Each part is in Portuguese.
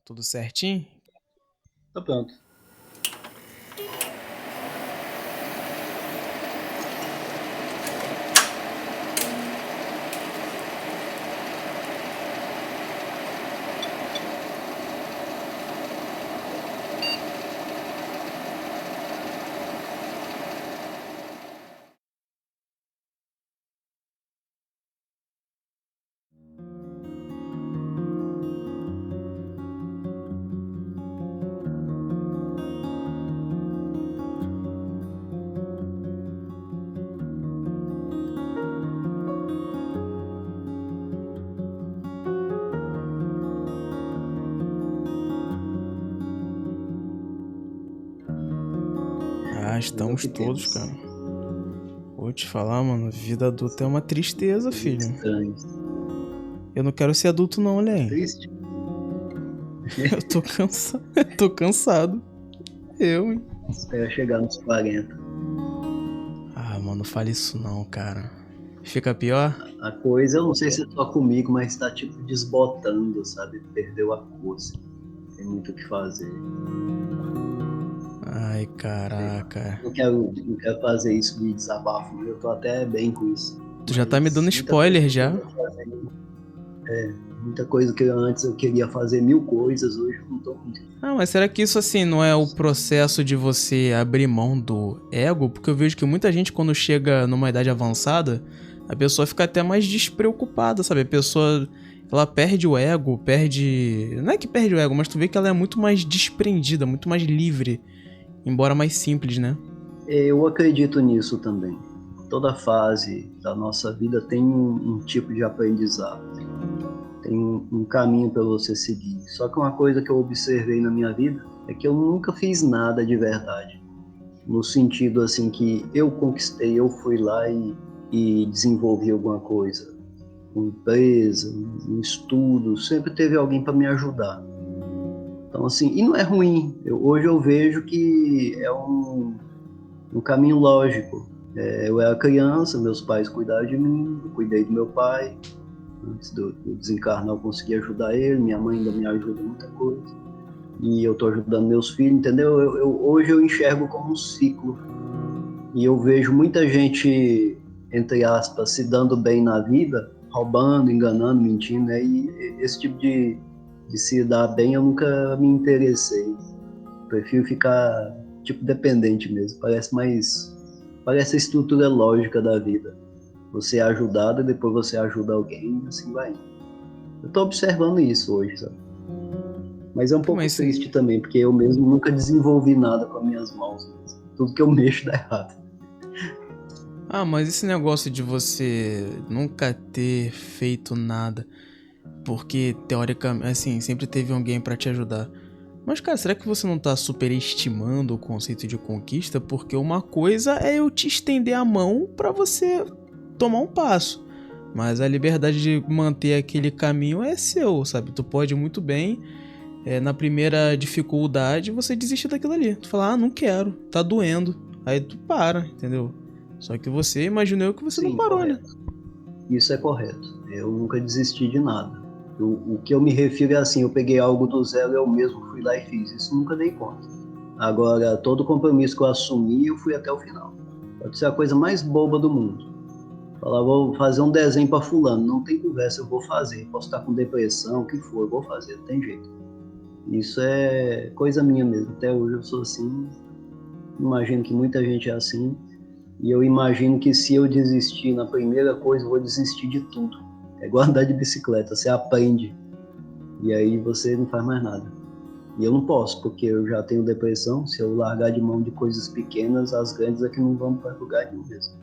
Tudo certinho? Tá pronto. Ah, Ainda estamos todos, pequenos. cara. Vou te falar, mano, vida adulta é uma tristeza, Coisas filho. estranhas. Eu não quero ser adulto não, Tá Len. triste? Eu tô cansado. Tô cansado. Eu, hein? Espera chegar nos 40. Ah, mano, não fale isso não, cara. Fica pior? A coisa, eu não sei se é só comigo, mas tá tipo desbotando, sabe? Perdeu a cor, assim. Tem muito o que fazer. Ai, Sei lá. caraca. Não quero fazer isso de desabafo, mas eu tô até bem com isso. Tu já tá me dando Mas muita coisa spoiler que eu já. queria fazer. Muita coisa que antes eu queria fazer mil coisas, hoje eu não tô com tempo. Ah, mas será que isso assim não é o processo de você abrir mão do ego? Porque eu vejo que muita gente quando chega numa idade avançada, a pessoa fica até mais despreocupada, sabe? A pessoa ela perde o ego, perde, não é que perde o ego, mas tu vê que ela é muito mais desprendida, muito mais livre, embora mais simples, né? Eu acredito nisso também. Toda fase da nossa vida tem um tipo de aprendizado, tem um caminho para você seguir. Só que uma coisa que eu observei na minha vida é que eu nunca fiz nada de verdade, no sentido assim que eu conquistei, eu fui lá e desenvolvi alguma coisa, uma empresa, um estudo, sempre teve alguém para me ajudar. Então assim, e não é ruim. Hoje eu vejo que é um caminho lógico. Eu era criança, meus pais cuidaram de mim, eu cuidei do meu pai. Antes de eu desencarnar, eu consegui ajudar ele, minha mãe ainda me ajuda em muita coisa. E eu estou ajudando meus filhos, entendeu? Hoje eu enxergo como um ciclo. E eu vejo muita gente, entre aspas, se dando bem na vida, roubando, enganando, mentindo. Né? E esse tipo de se dar bem eu nunca me interessei. Prefiro ficar, tipo, dependente mesmo. Parece a estrutura lógica da vida. Você é ajudado e depois você ajuda alguém e assim vai. Eu tô observando isso hoje, sabe? Mas é um Pô, pouco mas triste também, porque eu mesmo nunca desenvolvi nada com as minhas mãos. Tudo que eu mexo dá errado. mas esse negócio de você nunca ter feito nada, porque teoricamente, assim, sempre teve alguém pra te ajudar. Mas, cara, será que você não tá superestimando o conceito de conquista? Porque uma coisa é eu te estender a mão pra você tomar um passo. Mas a liberdade de manter aquele caminho é seu, sabe? Tu pode muito bem, na primeira dificuldade, você desistir daquilo ali. Tu fala, não quero, tá doendo. Aí tu para, entendeu? Só que você imaginou que você não Sim, parou, né? correto. Isso é correto. Eu nunca desisti de nada. O que eu me refiro é assim, eu peguei algo do zero, eu mesmo fui lá e fiz. Isso nunca dei conta. Agora, todo compromisso que eu assumi, eu fui até o final. Pode ser a coisa mais boba do mundo. Falar, vou fazer um desenho para fulano. Não tem conversa, eu vou fazer. Posso estar com depressão, o que for, eu vou fazer, não tem jeito. Isso é coisa minha mesmo. Até hoje eu sou assim. Imagino que muita gente é assim. E eu imagino que se eu desistir na primeira coisa, eu vou desistir de tudo. É igual andar de bicicleta, você aprende. E aí você não faz mais nada. E eu não posso, porque eu já tenho depressão. Se eu largar de mão de coisas pequenas, as grandes é que não vão para lugar nenhum mesmo.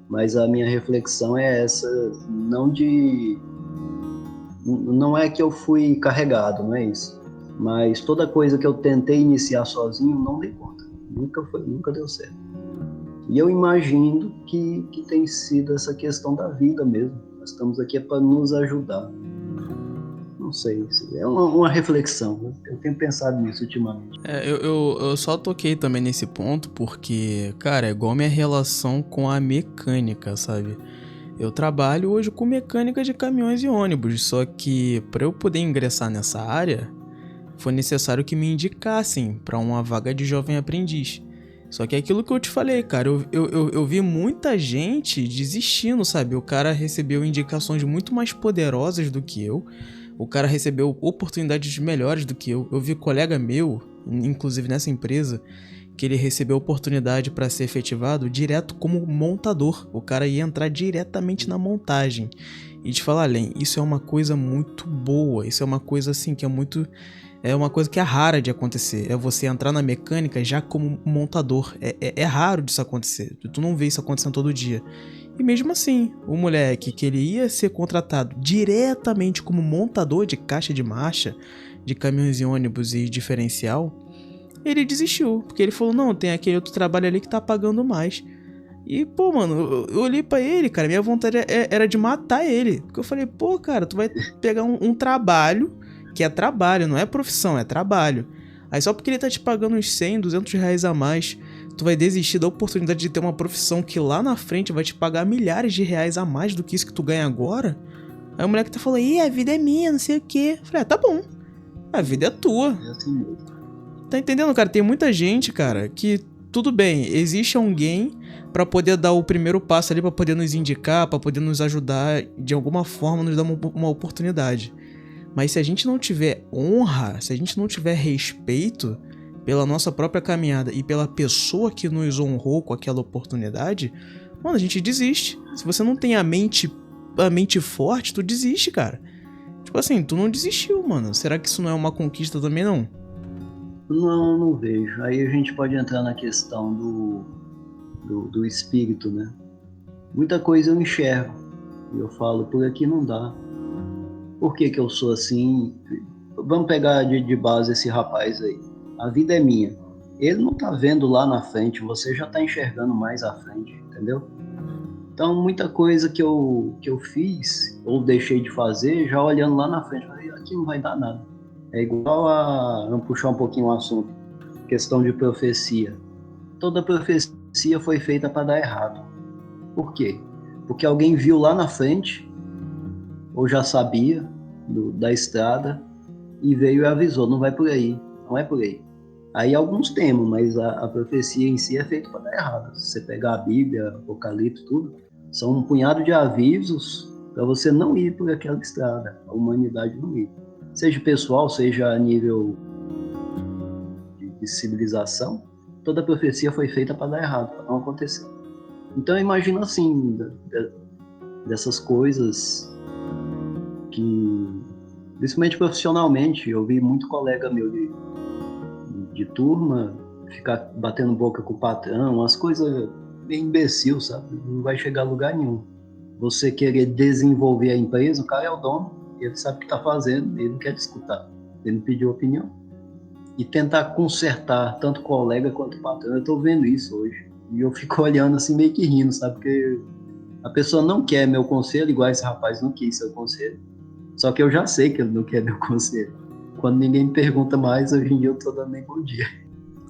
Mas a minha reflexão é essa, não é que eu fui carregado, não é isso. Mas toda coisa que eu tentei iniciar sozinho, não dei conta. Nunca deu certo. E eu imagino que tem sido essa questão da vida mesmo. Nós estamos aqui para nos ajudar. Não sei, é uma reflexão. Né? Eu tenho pensado nisso ultimamente. Eu só toquei também nesse ponto porque, cara, é igual minha relação com a mecânica, sabe? Eu trabalho hoje com mecânica de caminhões e ônibus, só que para eu poder ingressar nessa área, foi necessário que me indicassem para uma vaga de jovem aprendiz. Só que é aquilo que eu te falei, cara, eu vi muita gente desistindo, sabe? O cara recebeu indicações muito mais poderosas do que eu, o cara recebeu oportunidades melhores do que eu. Eu vi colega meu, inclusive nessa empresa, que ele recebeu oportunidade para ser efetivado direto como montador. O cara ia entrar diretamente na montagem. E te falar, além, isso é uma coisa muito boa, isso é uma coisa assim que é uma coisa que é rara de acontecer. É você entrar na mecânica já como montador. É raro disso acontecer. Tu não vê isso acontecendo todo dia. E mesmo assim, o moleque que ele ia ser contratado diretamente como montador de caixa de marcha, de caminhões e ônibus e diferencial, ele desistiu. Porque ele falou, não, tem aquele outro trabalho ali que tá pagando mais. E, pô, mano, eu olhei pra ele, cara, minha vontade era de matar ele. Porque eu falei, pô, cara, tu vai pegar um trabalho, que é trabalho, não é profissão, é trabalho. Aí só porque ele tá te pagando uns 100, 200 reais a mais, tu vai desistir da oportunidade de ter uma profissão que lá na frente vai te pagar milhares de reais a mais do que isso que tu ganha agora? Aí o moleque tá falando, a vida é minha, não sei o quê. Eu falei, tá bom, a vida é tua. É assim mesmo. Tá entendendo, cara? Tem muita gente, cara, que tudo bem, existe alguém pra poder dar o primeiro passo ali, pra poder nos indicar, pra poder nos ajudar, de alguma forma, nos dar uma oportunidade. Mas se a gente não tiver honra, se a gente não tiver respeito pela nossa própria caminhada e pela pessoa que nos honrou com aquela oportunidade, mano, a gente desiste. Se você não tem a mente forte, tu desiste, cara. Tipo assim, tu não desistiu, mano. Será que isso não é uma conquista também, não? Não vejo. Aí a gente pode entrar na questão do espírito, né? Muita coisa eu enxergo e eu falo, por aqui não dá. Por que eu sou assim? Vamos pegar de base esse rapaz aí. A vida é minha. Ele não tá vendo lá na frente, você já tá enxergando mais à frente, entendeu? Então, muita coisa que eu fiz ou deixei de fazer, já olhando lá na frente, falei, aqui não vai dar nada. É igual vamos puxar um pouquinho o assunto, questão de profecia. Toda profecia foi feita para dar errado. Por quê? Porque alguém viu lá na frente, ou já sabia da estrada, e veio e avisou, não vai por aí, não é por aí. Aí alguns temam, mas a profecia em si é feita para dar errado. Se você pegar a Bíblia, Apocalipse, tudo, são um punhado de avisos para você não ir por aquela estrada, a humanidade não ir. Seja pessoal, seja a nível de civilização, toda profecia foi feita para dar errado, para não acontecer. Então imagina assim, dessas coisas que, principalmente profissionalmente, eu vi muito colega meu de turma ficar batendo boca com o patrão, umas coisas bem imbecil, sabe? Não vai chegar a lugar nenhum. Você querer desenvolver a empresa, o cara é o dono, ele sabe o que está fazendo, ele não quer te escutar, ele não pediu opinião. E tentar consertar tanto o colega quanto o patrão, eu estou vendo isso hoje. E eu fico olhando assim meio que rindo, sabe? Porque a pessoa não quer meu conselho, igual esse rapaz não quis seu conselho. Só que eu já sei que ele não quer meu conselho. Quando ninguém me pergunta mais, hoje em dia eu tô dando nem bom dia.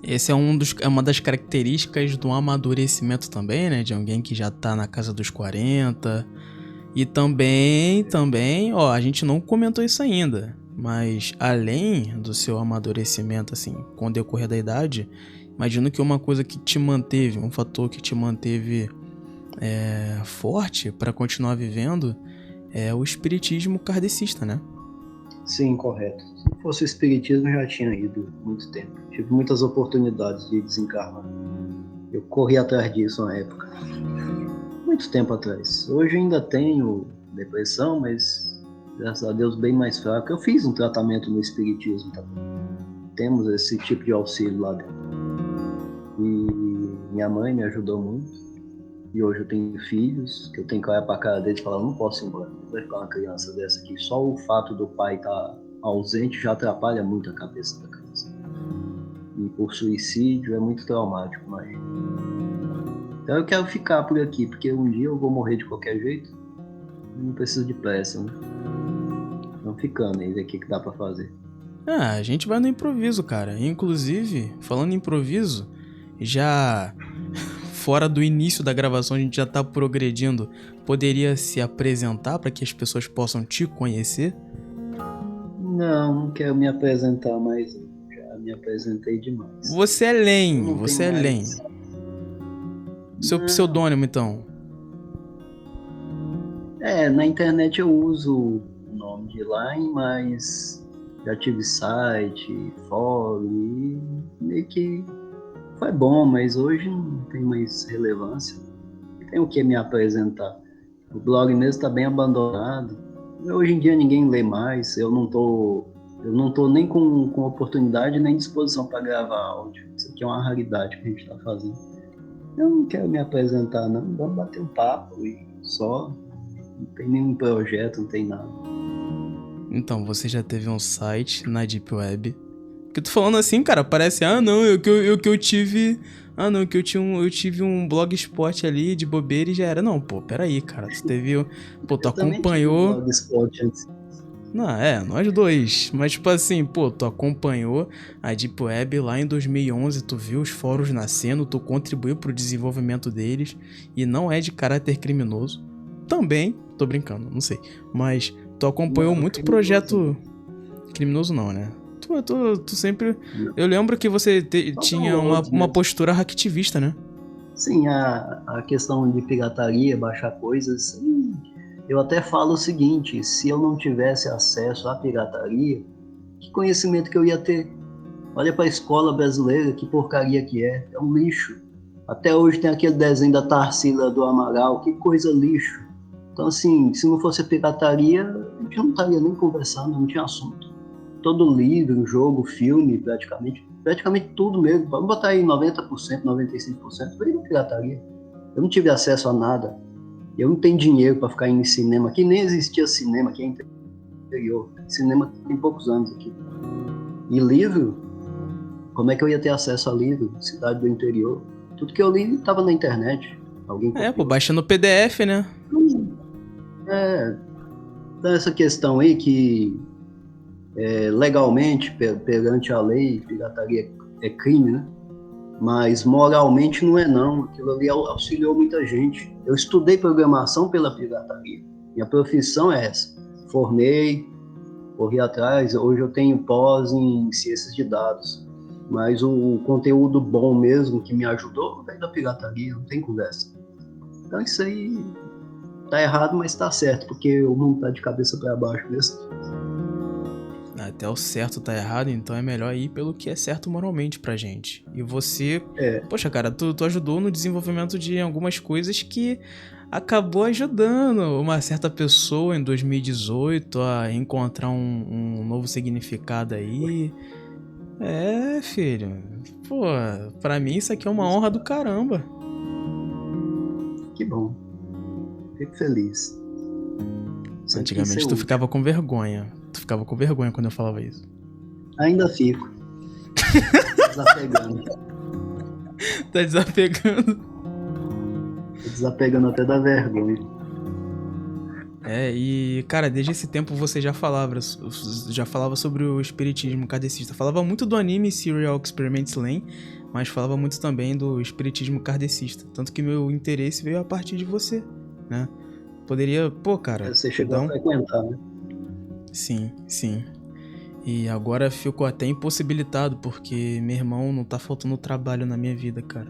Esse é uma das características do amadurecimento também, né? De alguém que já tá na casa dos 40. E também, ó, a gente não comentou isso ainda. Mas além do seu amadurecimento, assim, com o decorrer da idade, imagino que uma coisa que te manteve, um fator que te manteve forte para continuar vivendo é o espiritismo kardecista, né? Sim, correto. Se fosse o espiritismo, eu já tinha ido há muito tempo. Tive muitas oportunidades de desencarnar. Eu corri atrás disso na época. Muito tempo atrás. Hoje ainda tenho depressão, mas graças a Deus bem mais fraco. Eu fiz um tratamento no espiritismo também. Temos esse tipo de auxílio lá dentro. E minha mãe me ajudou muito. E hoje eu tenho filhos, que eu tenho que olhar pra cara deles e falar, não posso ir embora, não vai ficar uma criança dessa aqui. Só o fato do pai estar ausente já atrapalha muito a cabeça da criança. E por suicídio é muito traumático, mas... Então eu quero ficar por aqui, porque um dia eu vou morrer de qualquer jeito. Não preciso de pressa, né? Então ficando aí, ver o que dá pra fazer. A gente vai no improviso, cara. Inclusive, falando em improviso, já... fora do início da gravação, a gente já tá progredindo. Poderia se apresentar para que as pessoas possam te conhecer? Não quero me apresentar mais. Já me apresentei demais. Você é Len, Não você tenho é Len. mais. Seu Não. pseudônimo, então. Na internet eu uso o nome de Line, mas já tive site, fórum, e meio que foi bom, mas hoje não tem mais relevância. Não tem o que me apresentar. O blog mesmo está bem abandonado. Hoje em dia ninguém lê mais, eu não tô nem com oportunidade nem disposição para gravar áudio. Isso aqui é uma raridade que a gente está fazendo. Eu não quero me apresentar, não. Vamos bater um papo e só. Não tem nenhum projeto, não tem nada. Então, você já teve um site na Deep Web. Porque tu falando assim, cara, parece, não, eu tive. Ah, não, que eu tive um blogspot ali de bobeira e já era. Não, pô, peraí, cara. Tu teve. Pô, tu Eu também tive um acompanhou. blogspot antes. Não, nós dois. Mas, tipo assim, pô, tu acompanhou a Deep Web lá em 2011, tu viu os fóruns nascendo, tu contribuiu pro desenvolvimento deles e não é de caráter criminoso. Também, tô brincando, não sei. Mas tu acompanhou Não, muito criminoso. projeto. Criminoso não, né? Tu sempre. Eu lembro que você tinha uma postura hacktivista, né? Sim, a questão de pirataria, baixar coisas. Eu até falo o seguinte: se eu não tivesse acesso à pirataria, que conhecimento que eu ia ter? Olha para a escola brasileira, que porcaria que é. É um lixo. Até hoje tem aquele desenho da Tarsila do Amaral, que coisa lixo. Então, assim, se não fosse a pirataria, a gente não estaria nem conversando, não tinha assunto. Todo livro, jogo, filme, praticamente tudo mesmo. Vamos botar aí 90%, 95%, veio da pirataria. Eu não tive acesso a nada. Eu não tenho dinheiro para ficar em cinema. Aqui nem existia cinema, aqui é interior. Cinema tem poucos anos aqui. E livro, como é que eu ia ter acesso a livro? Cidade do interior. Tudo que eu li estava na internet. Alguém copiou. Pô, baixa no PDF, né? Então essa questão aí que legalmente, perante a lei, pirataria é crime, né? Mas moralmente não é não. Aquilo ali auxiliou muita gente. Eu estudei programação pela pirataria. Minha profissão é essa. Formei, corri atrás. Hoje eu tenho pós em ciências de dados. Mas o conteúdo bom mesmo que me ajudou veio da pirataria, não tem conversa. Então isso aí tá errado, mas tá certo, porque o mundo tá de cabeça para baixo mesmo. Até o certo tá errado, então é melhor ir pelo que é certo moralmente pra gente. E você... Poxa, cara, tu ajudou no desenvolvimento de algumas coisas que acabou ajudando uma certa pessoa em 2018 a encontrar um novo significado aí. Filho. Pô, pra mim isso aqui é uma honra do caramba. Que bom. Fico feliz. Antigamente tu ficava com vergonha. Tu ficava com vergonha quando eu falava isso. Ainda fico. Desapegando. Tá desapegando? Tô desapegando até da vergonha. E, cara, desde esse tempo você já falava sobre o espiritismo kardecista. Falava muito do anime Serial Experiments Lain, mas falava muito também do espiritismo kardecista. Tanto que meu interesse veio a partir de você, né? Poderia, cara... Você chegou a frequentar, né? Sim. E agora fico até impossibilitado, porque meu irmão não tá faltando trabalho na minha vida, cara.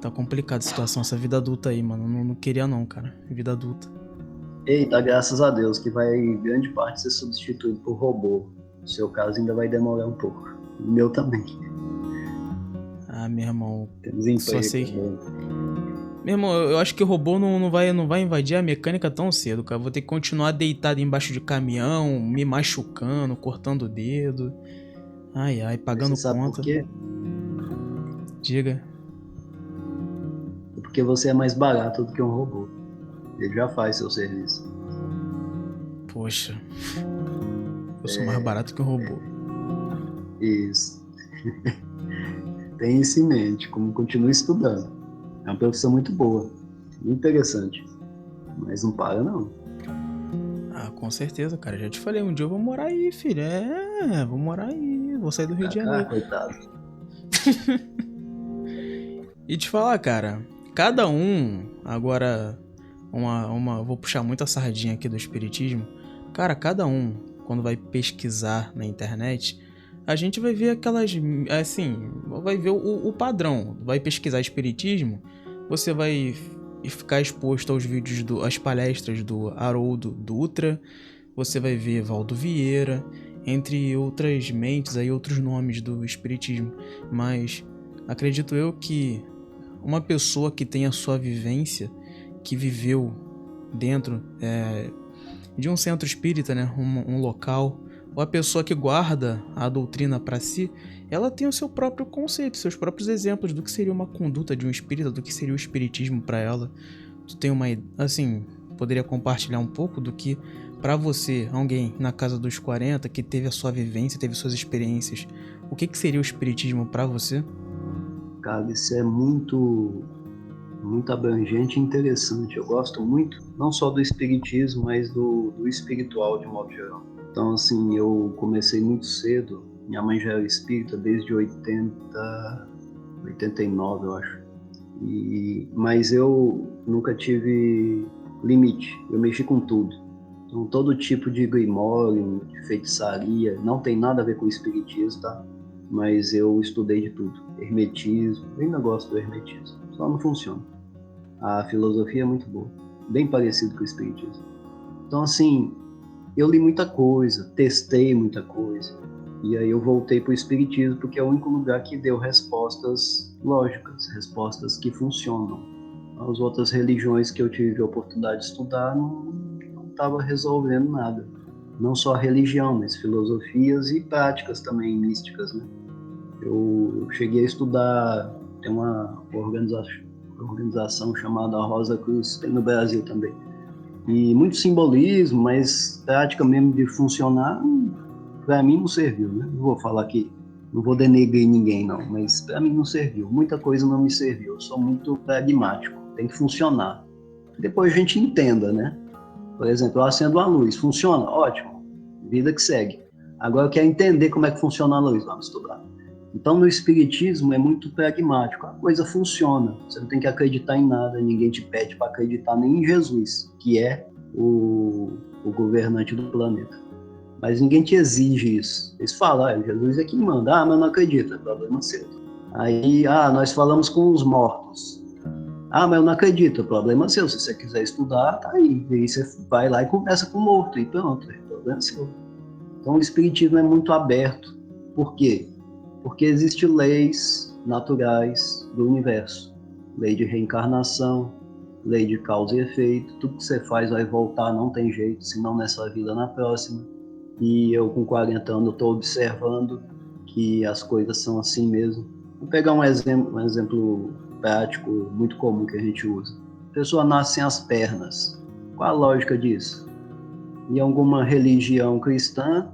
Tá complicada a situação, essa vida adulta aí, mano. Não queria não, cara. Vida adulta. Eita, graças a Deus, que vai grande parte ser substituído por robô. No seu caso ainda vai demorar um pouco. O meu também. Meu irmão. Temos emprego. Só sei. Meu irmão, eu acho que o robô não vai invadir a mecânica tão cedo, cara. Vou ter que continuar deitado embaixo de caminhão, me machucando, cortando o dedo. Ai, pagando Você sabe conta. por quê? Diga. Porque você é mais barato do que um robô. Ele já faz seu serviço. Poxa. Eu sou mais barato que um robô. Isso. Tem isso em mente, como continue estudando. É uma profissão muito boa, muito interessante. Mas não para, não. Com certeza, cara. Já te falei, um dia eu vou morar aí, filho. Vou morar aí. Vou sair do Rio de Janeiro. Coitado. E te falar, cara, cada um... Agora, vou puxar muito a sardinha aqui do espiritismo. Cara, cada um quando vai pesquisar na internet, a gente vai ver aquelas, assim, vai ver o padrão. Vai pesquisar espiritismo, você vai ficar exposto aos vídeos, às palestras do Haroldo Dutra, você vai ver Valdo Vieira, entre outras mentes, aí, outros nomes do espiritismo. Mas acredito eu que uma pessoa que tem a sua vivência, que viveu dentro de um centro espírita, né, um local, ou a pessoa que guarda a doutrina para si, ela tem o seu próprio conceito, seus próprios exemplos do que seria uma conduta de um espírita, do que seria o espiritismo para ela. Tu tem uma, assim, poderia compartilhar um pouco do que para você, alguém na casa dos 40 que teve a sua vivência, teve suas experiências, o que seria o espiritismo para você? Cara, isso é muito abrangente e interessante. Eu gosto muito, não só do espiritismo, mas do espiritual de modo geral. Então, assim, eu comecei muito cedo. Minha mãe já era espírita desde 89, eu acho. Mas eu nunca tive limite. Eu mexi com tudo. Então, todo tipo de grimório, de feitiçaria, não tem nada a ver com espiritismo, tá? Mas eu estudei de tudo. Hermetismo, eu ainda gosto do hermetismo, só não funciona. A filosofia é muito boa, bem parecido com o espiritismo. Então, assim, eu li muita coisa, testei muita coisa, e aí eu voltei para o espiritismo porque é o único lugar que deu respostas lógicas, respostas que funcionam. As outras religiões que eu tive a oportunidade de estudar não estava resolvendo nada. Não só a religião, mas filosofias e práticas também místicas, né? Eu cheguei a estudar, tem uma organização chamada Rosa Cruz, tem no Brasil também. E muito simbolismo, mas prática mesmo de funcionar, para mim não serviu, né? Não vou falar que, não vou denegrir ninguém não, mas para mim não serviu. Muita coisa não me serviu, eu sou muito pragmático, tem que funcionar. Depois a gente entenda, né? Por exemplo, eu acendo a luz, funciona? Ótimo, vida que segue. Agora eu quero entender como é que funciona a luz, vamos estudar. Então, no espiritismo é muito pragmático, a coisa funciona, você não tem que acreditar em nada, ninguém te pede para acreditar nem em Jesus, que é o governante do planeta. Mas ninguém te exige isso. Eles falam, Jesus é quem manda, mas eu não acredito, é problema seu. Aí, nós falamos com os mortos. Mas eu não acredito, é problema seu, se você quiser estudar, tá aí. E aí você vai lá e conversa com o morto, e pronto, é problema seu. Então, o espiritismo é muito aberto. Por quê? Porque existem leis naturais do universo. Lei de reencarnação, lei de causa e efeito. Tudo que você faz vai voltar, não tem jeito, senão nessa vida, na próxima. E eu, com 40 anos, estou observando que as coisas são assim mesmo. Vou pegar um exemplo prático, muito comum que a gente usa. A pessoa nasce sem as pernas. Qual a lógica disso? Em alguma religião cristã,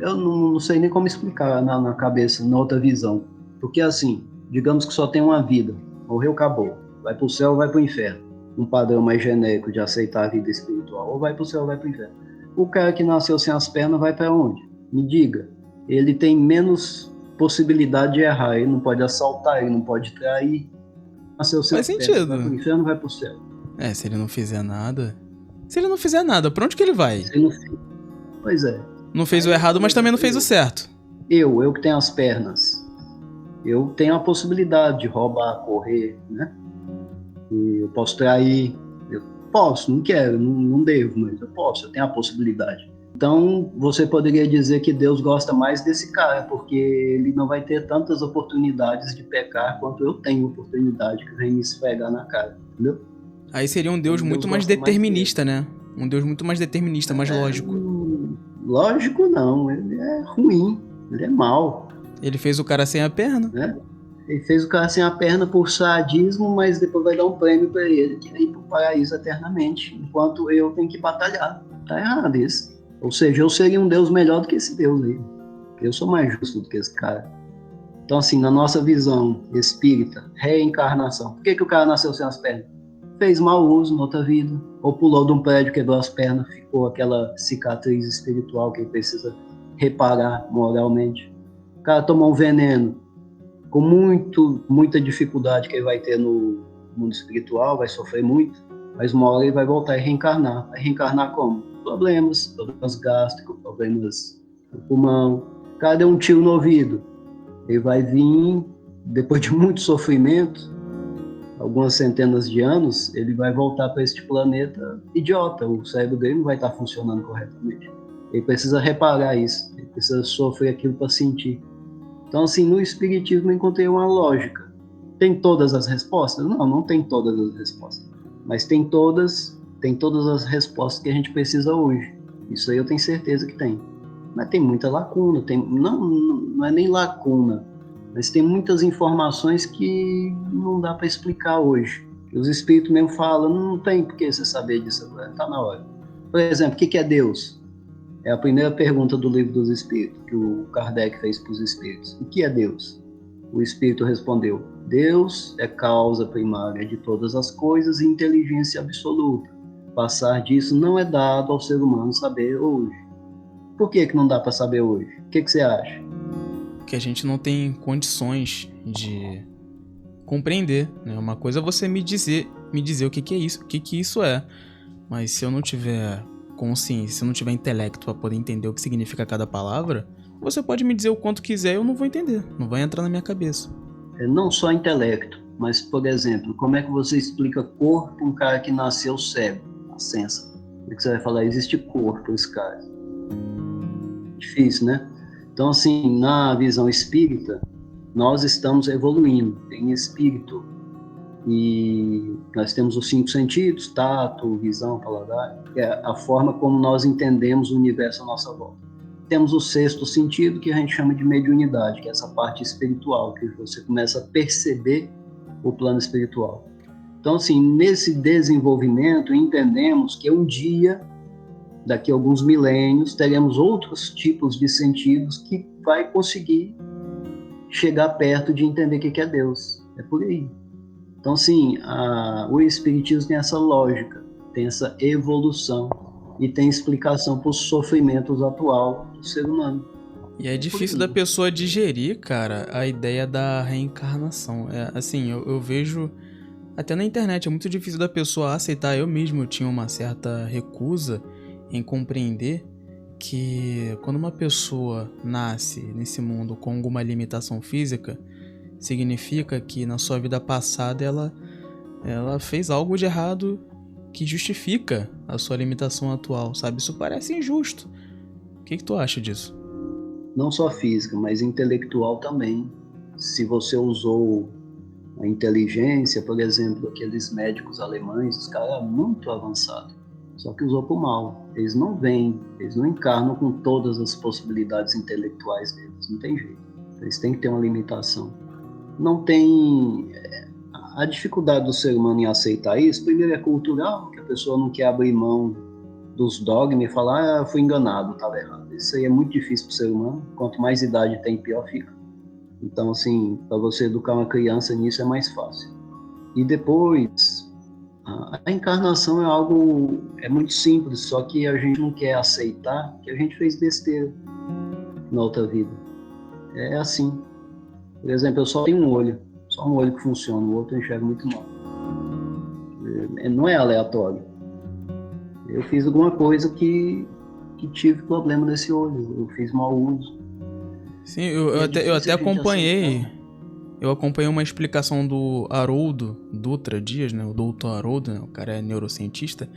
eu não sei nem como explicar na cabeça, na outra visão. Porque assim, digamos que só tem uma vida, morreu, acabou. Vai para o céu ou vai para o inferno. Um padrão mais genérico de aceitar a vida espiritual. Ou vai para o céu ou vai para o inferno. O cara que nasceu sem as pernas vai para onde? Me diga. Ele tem menos possibilidade de errar. Ele não pode assaltar, ele não pode trair. Nasceu sem as pernas, vai para o inferno ou vai para o céu? Se ele não fizer nada... Se ele não fizer nada, pra onde que ele vai? Pois é. Não fez o errado, mas também não fez o certo. Eu que tenho as pernas, eu tenho a possibilidade de roubar, correr, né? E eu posso trair, eu posso, não quero, não devo, mas eu posso, eu tenho a possibilidade. Então, você poderia dizer que Deus gosta mais desse cara, porque ele não vai ter tantas oportunidades de pecar quanto eu tenho oportunidade que vem me esfregar na cara, entendeu? Aí seria um Deus muito mais determinista, né? Um Deus muito mais determinista, mais lógico. Lógico não, ele é ruim, ele é mau. Ele fez o cara sem a perna. Né? Ele fez o cara sem a perna por sadismo, mas depois vai dar um prêmio pra ele, que é ir pro paraíso eternamente, enquanto eu tenho que batalhar. Tá errado isso. Ou seja, eu seria um Deus melhor do que esse Deus aí. Eu sou mais justo do que esse cara. Então assim, na nossa visão espírita, reencarnação. Por que o cara nasceu sem as pernas? Fez mau uso na outra vida, ou pulou de um prédio, quebrou as pernas, ficou aquela cicatriz espiritual que ele precisa reparar moralmente. O cara tomou um veneno, com muita dificuldade que ele vai ter no mundo espiritual, vai sofrer muito, mas uma hora ele vai voltar e reencarnar. Vai reencarnar como? problemas gástricos, problemas no pulmão. O cara deu um tiro no ouvido. Ele vai vir, depois de muito sofrimento, algumas centenas de anos, ele vai voltar para este planeta idiota. O cérebro dele não vai estar funcionando corretamente. Ele precisa reparar isso, ele precisa sofrer aquilo para sentir. Então, assim, no Espiritismo eu encontrei uma lógica. Tem todas as respostas? Não, não tem todas as respostas. Mas tem todas as respostas que a gente precisa hoje. Isso aí eu tenho certeza que tem. Mas tem muita lacuna, não é nem lacuna, mas tem muitas informações que não dá para explicar hoje. Os espíritos mesmo falam, não tem por que você saber disso agora, está na hora. Por exemplo, o que é Deus? É a primeira pergunta do Livro dos Espíritos, que o Kardec fez para os espíritos. O que é Deus? O espírito respondeu, Deus é causa primária de todas as coisas e inteligência absoluta. Passar disso não é dado ao ser humano saber hoje. Por que não dá para saber hoje? O que você acha? Que a gente não tem condições de compreender, né? Uma coisa é você me dizer o que é isso, o que isso é. Mas se eu não tiver consciência, se eu não tiver intelecto para poder entender o que significa cada palavra, você pode me dizer o quanto quiser, eu não vou entender, não vai entrar na minha cabeça. Não só intelecto, mas, por exemplo, como é que você explica corpo para um cara que nasceu cego, nascença? Como é que você vai falar, existe corpo esse cara? Difícil, né? Então, assim, na visão espírita, nós estamos evoluindo em espírito. E nós temos os 5 sentidos, tato, visão, paladar, que é a forma como nós entendemos o universo à nossa volta. Temos o 6º sentido, que a gente chama de mediunidade, que é essa parte espiritual, que você começa a perceber o plano espiritual. Então, assim, nesse desenvolvimento, entendemos que um dia, daqui a alguns milênios, teremos outros tipos de sentidos que vai conseguir chegar perto de entender o que é Deus. É por aí. Então, assim, o Espiritismo tem essa lógica, tem essa evolução e tem explicação para os sofrimentos atual do ser humano. E é difícil da pessoa digerir, cara, a ideia da reencarnação. Assim, eu vejo até na internet, é muito difícil da pessoa aceitar. Eu mesmo tinha uma certa recusa em compreender que quando uma pessoa nasce nesse mundo com alguma limitação física, significa que na sua vida passada ela fez algo de errado que justifica a sua limitação atual, sabe? Isso parece injusto. O que tu acha disso? Não só física, mas intelectual também. Se você usou a inteligência, por exemplo, aqueles médicos alemães, os caras eram muito avançados, só que usou para o mal. Eles não vêm, eles não encarnam com todas as possibilidades intelectuais deles, não tem jeito. Eles têm que ter uma limitação. Não tem... A dificuldade do ser humano em aceitar isso, primeiro é cultural, que a pessoa não quer abrir mão dos dogmas e falar, fui enganado, estava errado. Isso aí é muito difícil para o ser humano, quanto mais idade tem, pior fica. Então, assim, para você educar uma criança nisso é mais fácil. E depois, a encarnação é algo, é muito simples, só que a gente não quer aceitar que a gente fez besteira na outra vida. É assim. Por exemplo, eu só tenho um olho que funciona, o outro eu enxergo muito mal. Não é aleatório. Eu fiz alguma coisa que tive problema nesse olho, eu fiz mau uso. Sim, eu até acompanhei. Eu acompanhei uma explicação do Haroldo Dutra Dias, né? O doutor Haroldo, né? O cara é neurocientista.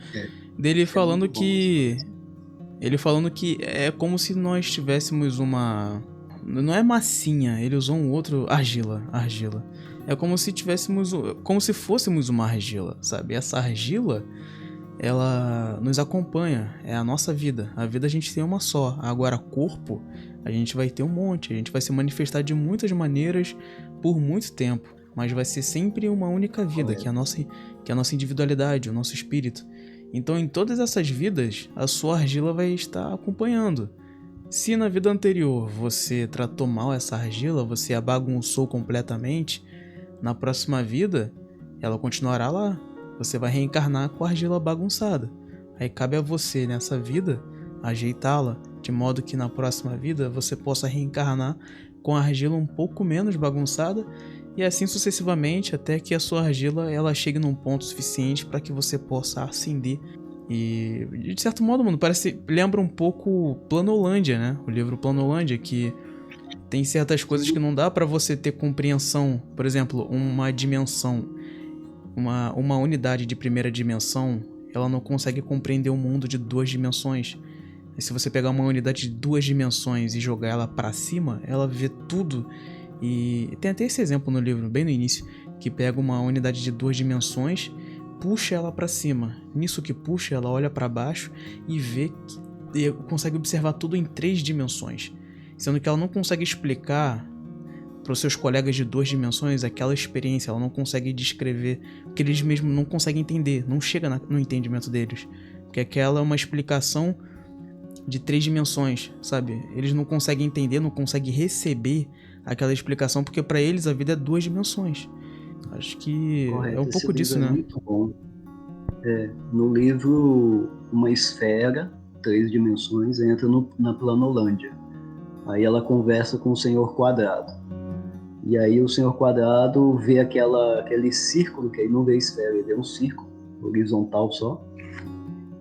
Dele falando que... Ele falando que é como se nós tivéssemos uma... Não é massinha, ele usou um outro... Argila. É como se tivéssemos... Como se fôssemos uma argila, sabe? Essa argila, ela nos acompanha. É a nossa vida. A vida a gente tem uma só. Agora, corpo, a gente vai ter um monte. A gente vai se manifestar de muitas maneiras por muito tempo. Mas vai ser sempre uma única vida, que é a nossa individualidade, o nosso espírito. Então, em todas essas vidas, a sua argila vai estar acompanhando. Se na vida anterior você tratou mal essa argila, você a bagunçou completamente, na próxima vida, ela continuará lá. Você vai reencarnar com a argila bagunçada. Aí cabe a você, nessa vida, ajeitá-la, de modo que na próxima vida você possa reencarnar com a argila um pouco menos bagunçada, e assim sucessivamente, até que a sua argila ela chegue num ponto suficiente para que você possa ascender E, de certo modo, mano, lembra um pouco Planolândia, né? O livro Planolândia, que tem certas coisas que não dá pra você ter compreensão. Por exemplo, uma dimensão, uma unidade de primeira dimensão, ela não consegue compreender um mundo de 2 dimensões. E se você pegar uma unidade de 2 dimensões e jogar ela pra cima, ela vê tudo. E tem até esse exemplo no livro, bem no início, que pega uma unidade de 2 dimensões, puxa ela pra cima. Nisso que puxa, ela olha pra baixo e vê e consegue observar tudo em 3 dimensões. Sendo que ela não consegue explicar para os seus colegas de 2 dimensões aquela experiência, ela não consegue descrever, porque eles mesmos não conseguem entender, não chega no entendimento deles. Porque aquela é uma explicação de 3 dimensões, sabe? Eles não conseguem entender, não conseguem receber aquela explicação, porque para eles a vida é 2 dimensões. Acho que Correto, é um pouco disso, né? Muito bom. No livro, uma esfera, 3 dimensões, entra na Planolândia. Aí ela conversa com o Senhor Quadrado. E aí o Senhor Quadrado vê aquele círculo, que aí não vê esfera, ele vê um círculo horizontal só.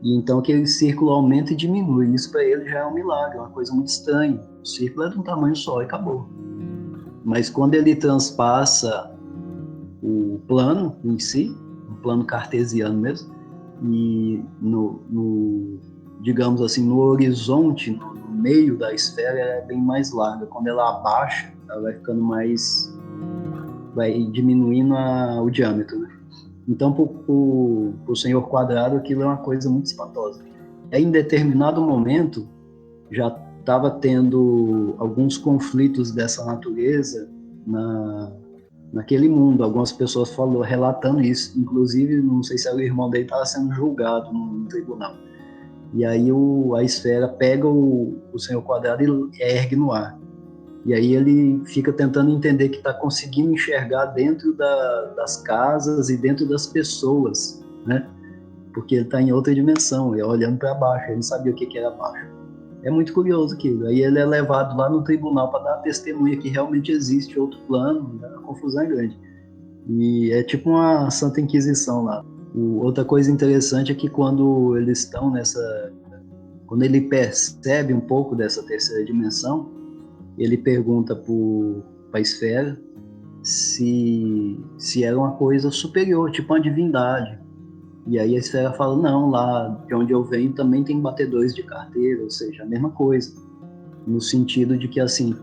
E então aquele círculo aumenta e diminui. Isso para ele já é um milagre, uma coisa muito estranha. O círculo é de um tamanho só e acabou. Mas quando ele transpassa o plano em si, um plano cartesiano mesmo, e digamos assim, no horizonte, no meio da esfera, ela é bem mais larga. Quando ela abaixa, ela vai ficando vai diminuindo o diâmetro, né? Então, para o Senhor Quadrado, aquilo é uma coisa muito espantosa. Aí, em determinado momento, já estava tendo alguns conflitos dessa natureza naquele mundo. Algumas pessoas relatando isso. Inclusive, não sei se era o irmão dele, estava sendo julgado no tribunal. E aí a esfera pega o Senhor Quadrado e ergue no ar. E aí ele fica tentando entender que está conseguindo enxergar dentro das casas e dentro das pessoas, né? Porque ele está em outra dimensão, ele olhando para baixo, ele não sabia o que era baixo. É muito curioso aquilo. Aí ele é levado lá no tribunal para dar testemunha que realmente existe outro plano, né? A confusão é grande. E é tipo uma Santa Inquisição lá. Outra coisa interessante é que quando eles estão quando ele percebe um pouco dessa terceira dimensão, ele pergunta para a esfera se era uma coisa superior, tipo uma divindade. E aí a esfera fala, não, lá de onde eu venho também tem batedores de carteira, ou seja, a mesma coisa. No sentido de que, assim,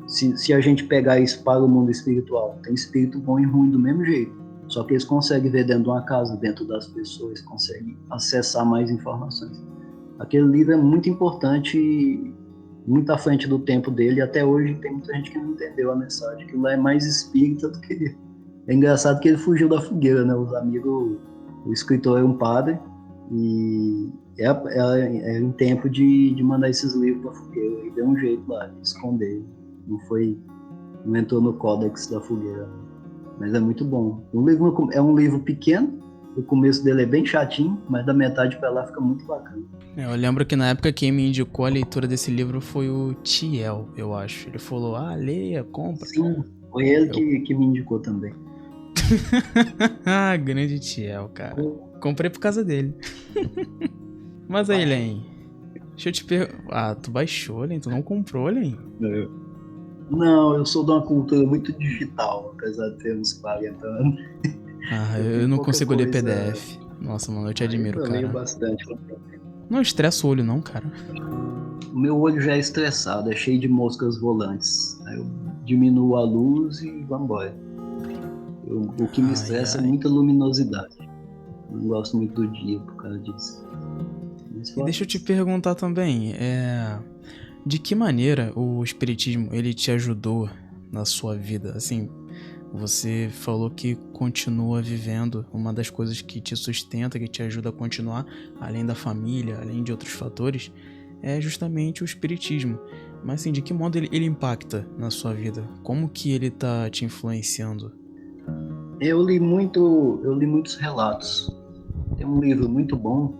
se a gente pegar isso para o mundo espiritual, tem espírito bom e ruim do mesmo jeito. Só que eles conseguem ver dentro de uma casa, dentro das pessoas, conseguem acessar mais informações. Aquele livro é muito importante, muito à frente do tempo dele, e até hoje tem muita gente que não entendeu a mensagem, que lá é mais espírita do que ele. É engraçado que ele fugiu da fogueira, né? Os amigos, o escritor é um padre, e é em tempo de mandar esses livros para a fogueira, e deu um jeito lá de esconder, não entrou no códex da fogueira. Mas é muito bom. É um livro pequeno, o começo dele é bem chatinho, mas da metade para lá fica muito bacana. Eu lembro que na época quem me indicou a leitura desse livro foi o Tiel, eu acho. Ele falou, leia, compra. Sim, foi ele que me indicou também. Grande Tiel, cara. Comprei por causa dele. Mas aí, Len, deixa eu te perguntar. Tu baixou, Len? Tu não comprou, Len? Não, eu sou de uma cultura muito digital, apesar de ter uns 40 anos. Eu não consigo ler PDF. Nossa, mano, eu te admiro, cara. Eu leio bastante. Não estressa o olho, não, cara. O meu olho já é estressado, é cheio de moscas volantes. Aí eu diminuo a luz e vou embora. O que me estressa é muita luminosidade. Não gosto muito do dia por causa disso. E deixa eu te perguntar também, de que maneira o espiritismo ele te ajudou na sua vida? Assim, você falou que continua vivendo, uma das coisas que te sustenta, que te ajuda a continuar, além da família, além de outros fatores, é justamente o espiritismo. Mas assim, de que modo ele impacta na sua vida? Como que ele tá te influenciando? Eu li muitos relatos. Tem um livro muito bom,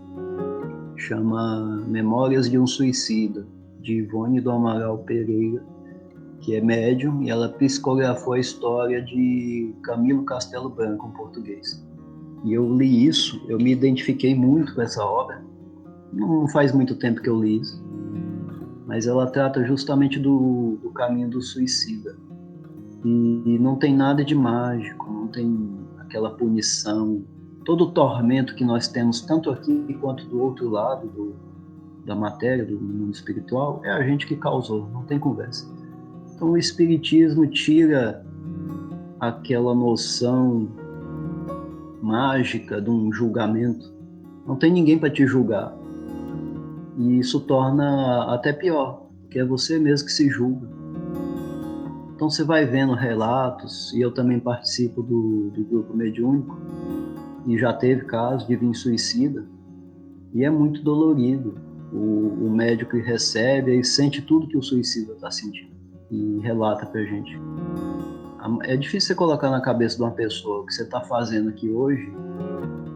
chama Memórias de um Suicida, de Ivone do Amaral Pereira, que é médium, e ela psicografou a história de Camilo Castelo Branco, em português. E eu li isso, eu me identifiquei muito com essa obra. Não faz muito tempo que eu li isso, mas ela trata justamente do caminho do suicida. E não tem nada de mágico, não tem aquela punição, todo o tormento que nós temos, tanto aqui quanto do outro lado da matéria, do mundo espiritual, é a gente que causou, não tem conversa. Então o Espiritismo tira aquela noção mágica de um julgamento. Não tem ninguém para te julgar. E isso torna até pior, porque é você mesmo que se julga. Então você vai vendo relatos, e eu também participo do grupo mediúnico, e já teve casos de vir suicida, e é muito dolorido. O médico que recebe, ele sente tudo que o suicida está sentindo, e relata pra gente. É difícil você colocar na cabeça de uma pessoa o que você está fazendo aqui hoje.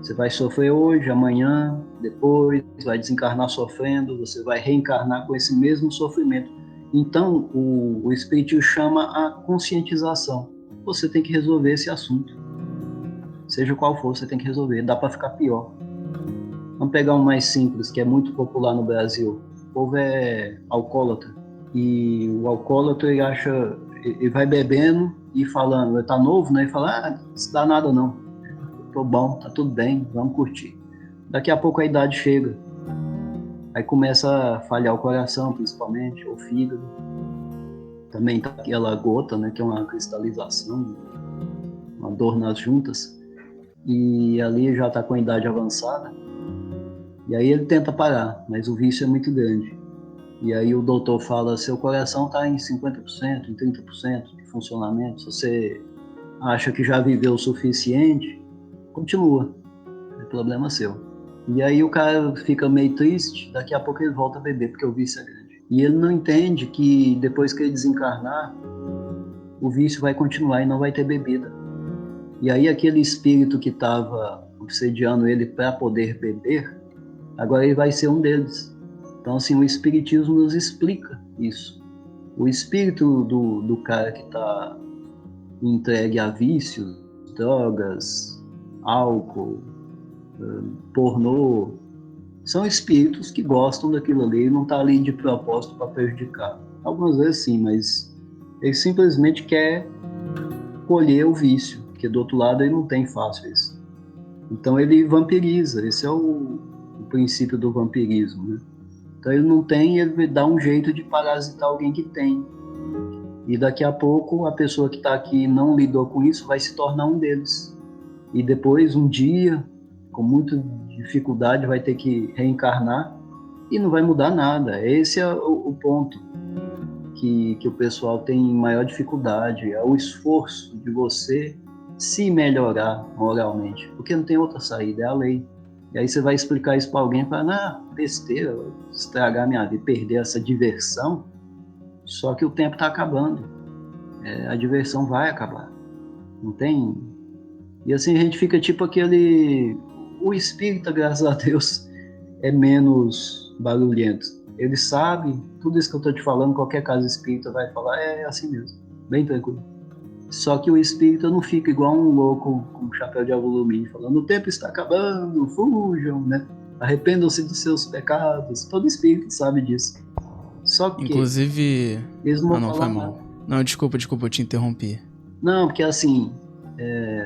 Você vai sofrer hoje, amanhã, depois, vai desencarnar sofrendo, você vai reencarnar com esse mesmo sofrimento. Então, o Espiritismo chama a conscientização. Você tem que resolver esse assunto. Seja qual for, você tem que resolver. Dá para ficar pior. Vamos pegar um mais simples, que é muito popular no Brasil. O povo é alcoólatra. E o alcoólatra, ele vai bebendo e falando, ele tá novo, né? E fala, isso dá nada não. Tô bom, tá tudo bem, vamos curtir. Daqui a pouco a idade chega. Aí começa a falhar o coração, principalmente, ou o fígado. Também tá aquela gota, né, que é uma cristalização, uma dor nas juntas. E ali já tá com a idade avançada. E aí ele tenta parar, mas o vício é muito grande. E aí o doutor fala, seu coração tá em 50%, em 30% de funcionamento. Se você acha que já viveu o suficiente, continua. É problema seu. E aí o cara fica meio triste, daqui a pouco ele volta a beber, porque o vício é grande. E ele não entende que depois que ele desencarnar, o vício vai continuar e não vai ter bebida. E aí aquele espírito que estava obsediando ele para poder beber, agora ele vai ser um deles. Então, assim, o Espiritismo nos explica isso. O espírito do cara que está entregue a vícios, drogas, álcool, pornô, são espíritos que gostam daquilo ali e não tá ali de propósito para prejudicar. Algumas vezes sim, mas ele simplesmente quer colher o vício, porque do outro lado ele não tem fácil isso. Então ele vampiriza, esse é o princípio do vampirismo, né? Então ele não tem, ele dá um jeito de parasitar alguém que tem. E daqui a pouco a pessoa que está aqui não lidou com isso vai se tornar um deles. E depois, um dia, com muita dificuldade, vai ter que reencarnar e não vai mudar nada. Esse é o ponto que o pessoal tem maior dificuldade, é o esforço de você se melhorar moralmente, porque não tem outra saída, é a lei. E aí você vai explicar isso para alguém e fala, besteira, vou estragar minha vida, perder essa diversão, só que o tempo está acabando, a diversão vai acabar, não tem... E assim a gente fica tipo aquele... O espírita, graças a Deus, é menos barulhento. Ele sabe, tudo isso que eu estou te falando, qualquer casa espírita vai falar, é assim mesmo, bem tranquilo. Só que o espírita não fica igual um louco com um chapéu de alumínio, falando, o tempo está acabando, fujam, né? Arrependam-se dos seus pecados. Todo espírito sabe disso. Só que... Inclusive... eles não vão não, falar foi mal. Não, desculpa, eu te interrompi. Não, porque assim,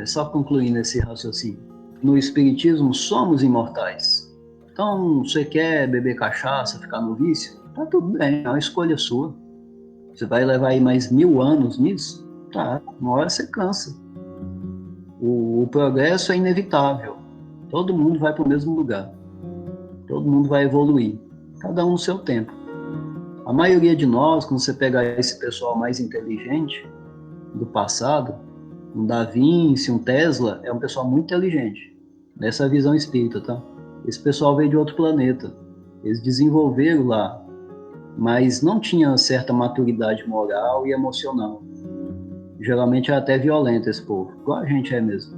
só concluindo esse raciocínio, no espiritismo somos imortais. Então, você quer beber cachaça, ficar no vício? Tá tudo bem, é uma escolha sua. Você vai levar aí mais 1000 anos nisso? Tá, uma hora você cansa. O progresso é inevitável. Todo mundo vai para o mesmo lugar. Todo mundo vai evoluir. Cada um no seu tempo. A maioria de nós, quando você pegar esse pessoal mais inteligente do passado, um Da Vinci, um Tesla, é um pessoal muito inteligente. Nessa visão espírita, tá? Esse pessoal veio de outro planeta. Eles desenvolveram lá, mas não tinha certa maturidade moral e emocional. Geralmente é até violento esse povo, igual a gente é mesmo.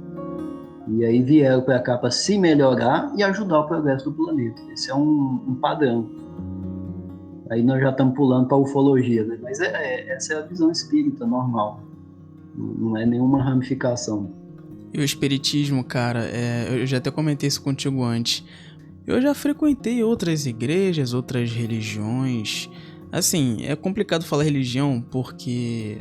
E aí vieram para cá para se melhorar e ajudar o progresso do planeta. Esse é um padrão. Aí nós já estamos pulando para a ufologia, né? Mas essa é a visão espírita normal. Não é nenhuma ramificação. E o espiritismo, cara, eu já até comentei isso contigo antes. Eu já frequentei outras igrejas, outras religiões. Assim, é complicado falar religião porque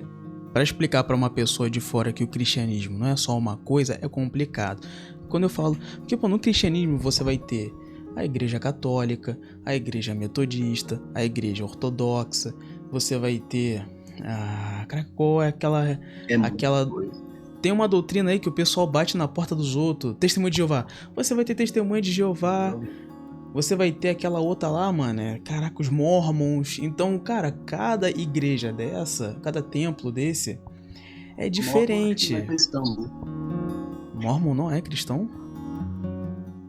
para explicar para uma pessoa de fora que o cristianismo não é só uma coisa, é complicado. Quando eu falo, porque pô, no cristianismo você vai ter a igreja católica, a igreja metodista, a igreja ortodoxa, você vai ter cara, qual é Muita aquela coisa. tem uma doutrina aí que o pessoal bate na porta dos outros. Testemunho de Jeová. Você vai ter testemunha de Jeová. Você vai ter aquela outra lá, mano. Caraca, os Mormons. Então, cara, cada igreja dessa, cada templo desse, é Mormon acho que não é diferente. cristão, né? Mormon não é cristão?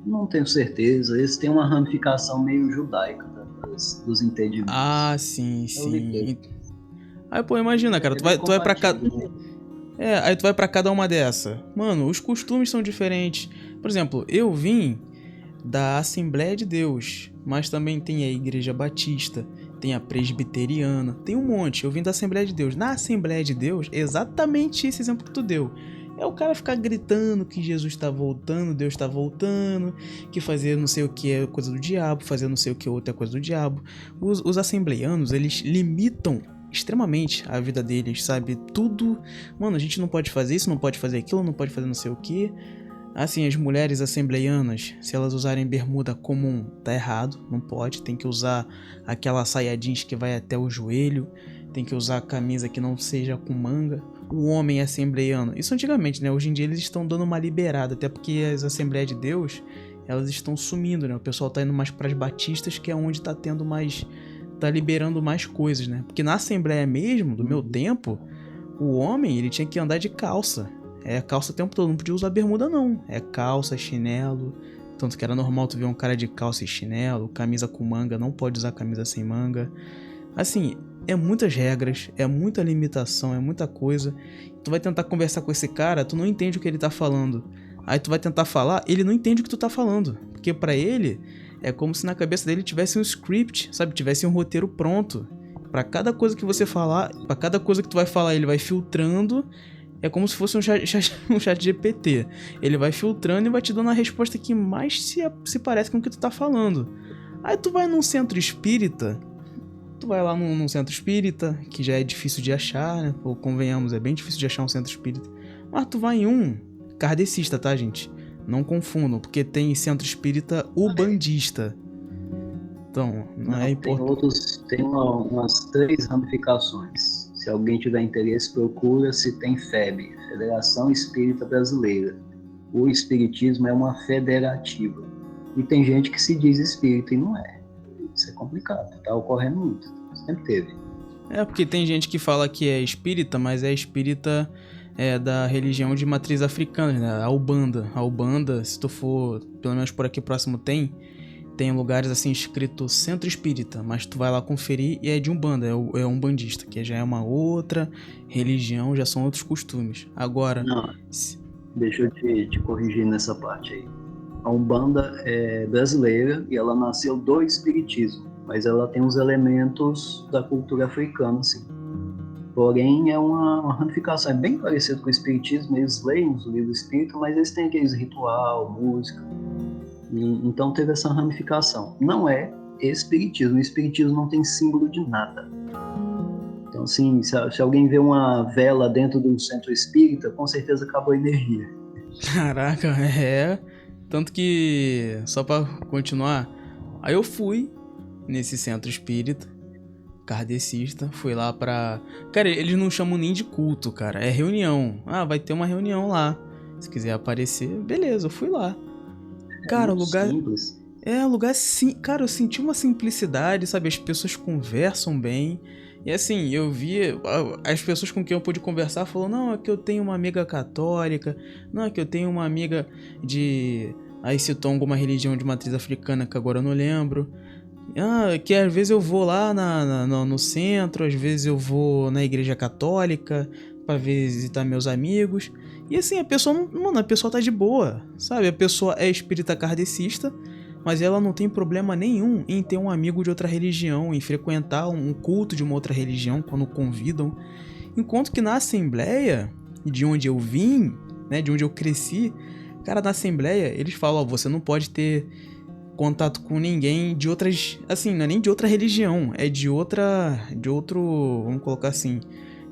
Não tenho certeza. Eles têm uma ramificação meio judaica dos entendimentos. Ah, sim, Eu li pouco. sim. Aí, pô, imagina, cara, É bem tu vai pra cada. compatível, né? Aí tu vai pra cada uma dessa. Mano, os costumes são diferentes. Por exemplo, eu vim da Assembleia de Deus, mas também tem a Igreja Batista, tem a Presbiteriana, tem um monte. Eu vim da Assembleia de Deus. Na Assembleia de Deus, exatamente esse exemplo que tu deu. É o cara ficar gritando que Jesus tá voltando, Deus tá voltando, que fazer não sei o que é coisa do diabo, fazer não sei o que outro é coisa do diabo. Os assembleianos, eles limitam extremamente a vida deles, sabe? Tudo, mano, a gente não pode fazer isso, não pode fazer aquilo, não pode fazer não sei o que. Assim, as mulheres assembleianas, se elas usarem bermuda comum, tá errado, não pode. Tem que usar aquela saia jeans que vai até o joelho, tem que usar camisa que não seja com manga. O homem assembleiano, isso antigamente, né? Hoje em dia eles estão dando uma liberada, até porque as Assembleias de Deus, elas estão sumindo, né? O pessoal tá indo mais pras batistas, que é onde tá tendo mais, tá liberando mais coisas, né? Porque na Assembleia mesmo, do meu tempo, o homem, ele tinha que andar de calça. Calça o tempo todo, não podia usar bermuda não. É calça, chinelo. Tanto que era normal tu ver um cara de calça e chinelo, camisa com manga, não pode usar camisa sem manga. Assim, é muitas regras, é muita limitação, é muita coisa. Tu vai tentar conversar com esse cara, tu não entende o que ele tá falando. Aí tu vai tentar falar, ele não entende o que tu tá falando. Porque pra ele, é como se na cabeça dele tivesse um script, sabe? Tivesse um roteiro pronto. Pra cada coisa que você falar, pra cada coisa que tu vai falar, ele vai filtrando. É como se fosse um chat GPT. Ele vai filtrando e vai te dando a resposta que mais se parece com o que tu tá falando. Aí tu vai num centro espírita. Tu vai lá num centro espírita, que já é difícil de achar, né? Pô, convenhamos, é bem difícil de achar um centro espírita. Mas tu vai em um kardecista, tá, gente? Não confundam, porque tem centro espírita ubandista. Então, não é importante. Tem umas 3 ramificações. Se alguém tiver interesse, procura se tem FEB, Federação Espírita Brasileira. O espiritismo é uma federativa. E tem gente que se diz espírita e não é. Isso é complicado, tá ocorrendo muito. Sempre teve. Porque tem gente que fala que é espírita, mas é espírita da religião de matriz africana, né? A Umbanda. A Umbanda, se tu for, pelo menos por aqui próximo tem lugares assim escrito Centro Espírita, mas tu vai lá conferir e é de Umbanda, é umbandista, que já é uma outra religião, já são outros costumes. Agora... Não, deixa eu te corrigir nessa parte aí. A Umbanda é brasileira e ela nasceu do espiritismo, mas ela tem uns elementos da cultura africana, sim. Porém, é uma ramificação, é bem parecido com o espiritismo, eles leem os livros espíritas, mas eles têm aqueles ritual, música. Então teve essa ramificação. Não é espiritismo. O espiritismo não tem símbolo de nada. Então, assim, se alguém vê uma vela dentro de um centro espírita, com certeza acabou a energia. Caraca, Tanto que, só pra continuar, aí eu fui nesse centro espírita, kardecista, fui lá pra... Cara, eles não chamam nem de culto, cara, é reunião. Vai ter uma reunião lá. Se quiser aparecer, beleza, eu fui lá. Cara, o lugar... simples. Lugar sim. Cara, eu senti uma simplicidade, sabe? As pessoas conversam bem. E assim, eu vi as pessoas com quem eu pude conversar falou: não, é que eu tenho uma amiga católica, não, é que eu tenho uma amiga de... Aí citou alguma religião de matriz africana que agora eu não lembro. Que às vezes eu vou lá no centro, às vezes eu vou na igreja católica pra visitar meus amigos. E assim, a pessoa tá de boa, sabe? A pessoa é espírita kardecista, mas ela não tem problema nenhum em ter um amigo de outra religião, em frequentar um culto de uma outra religião quando convidam. Enquanto que na Assembleia, de onde eu vim, né, de onde eu cresci, cara, na Assembleia, eles falam, ó, você não pode ter contato com ninguém de outras, assim, não é nem de outra religião, é de outro, vamos colocar assim,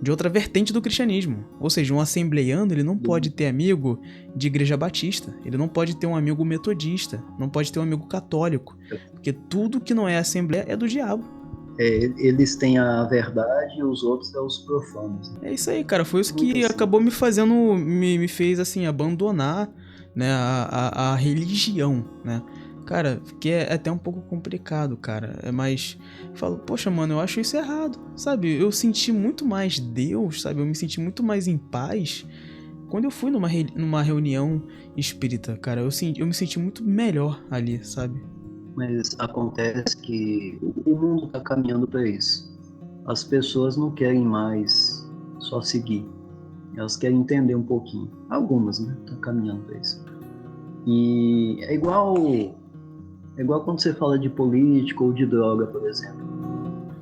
de outra vertente do cristianismo. Ou seja, um assembleiano, ele não pode ter amigo de igreja batista, ele não pode ter um amigo metodista, não pode ter um amigo católico, porque tudo que não é assembleia é do diabo. Eles têm a verdade e os outros são os profanos. É isso aí, cara, foi isso Muito que assim. acabou me fazendo, me fez, assim, abandonar, né, a religião, né. Cara, que é até um pouco complicado, cara. Mas eu falo, poxa, mano, eu acho isso errado, sabe? Eu senti muito mais Deus, sabe? Eu me senti muito mais em paz quando eu fui numa reunião espírita, cara. Eu me senti muito melhor ali, sabe? Mas acontece que o mundo está caminhando para isso. As pessoas não querem mais só seguir. Elas querem entender um pouquinho. Algumas, né? Estão caminhando para isso. E é igual quando você fala de política ou de droga, por exemplo.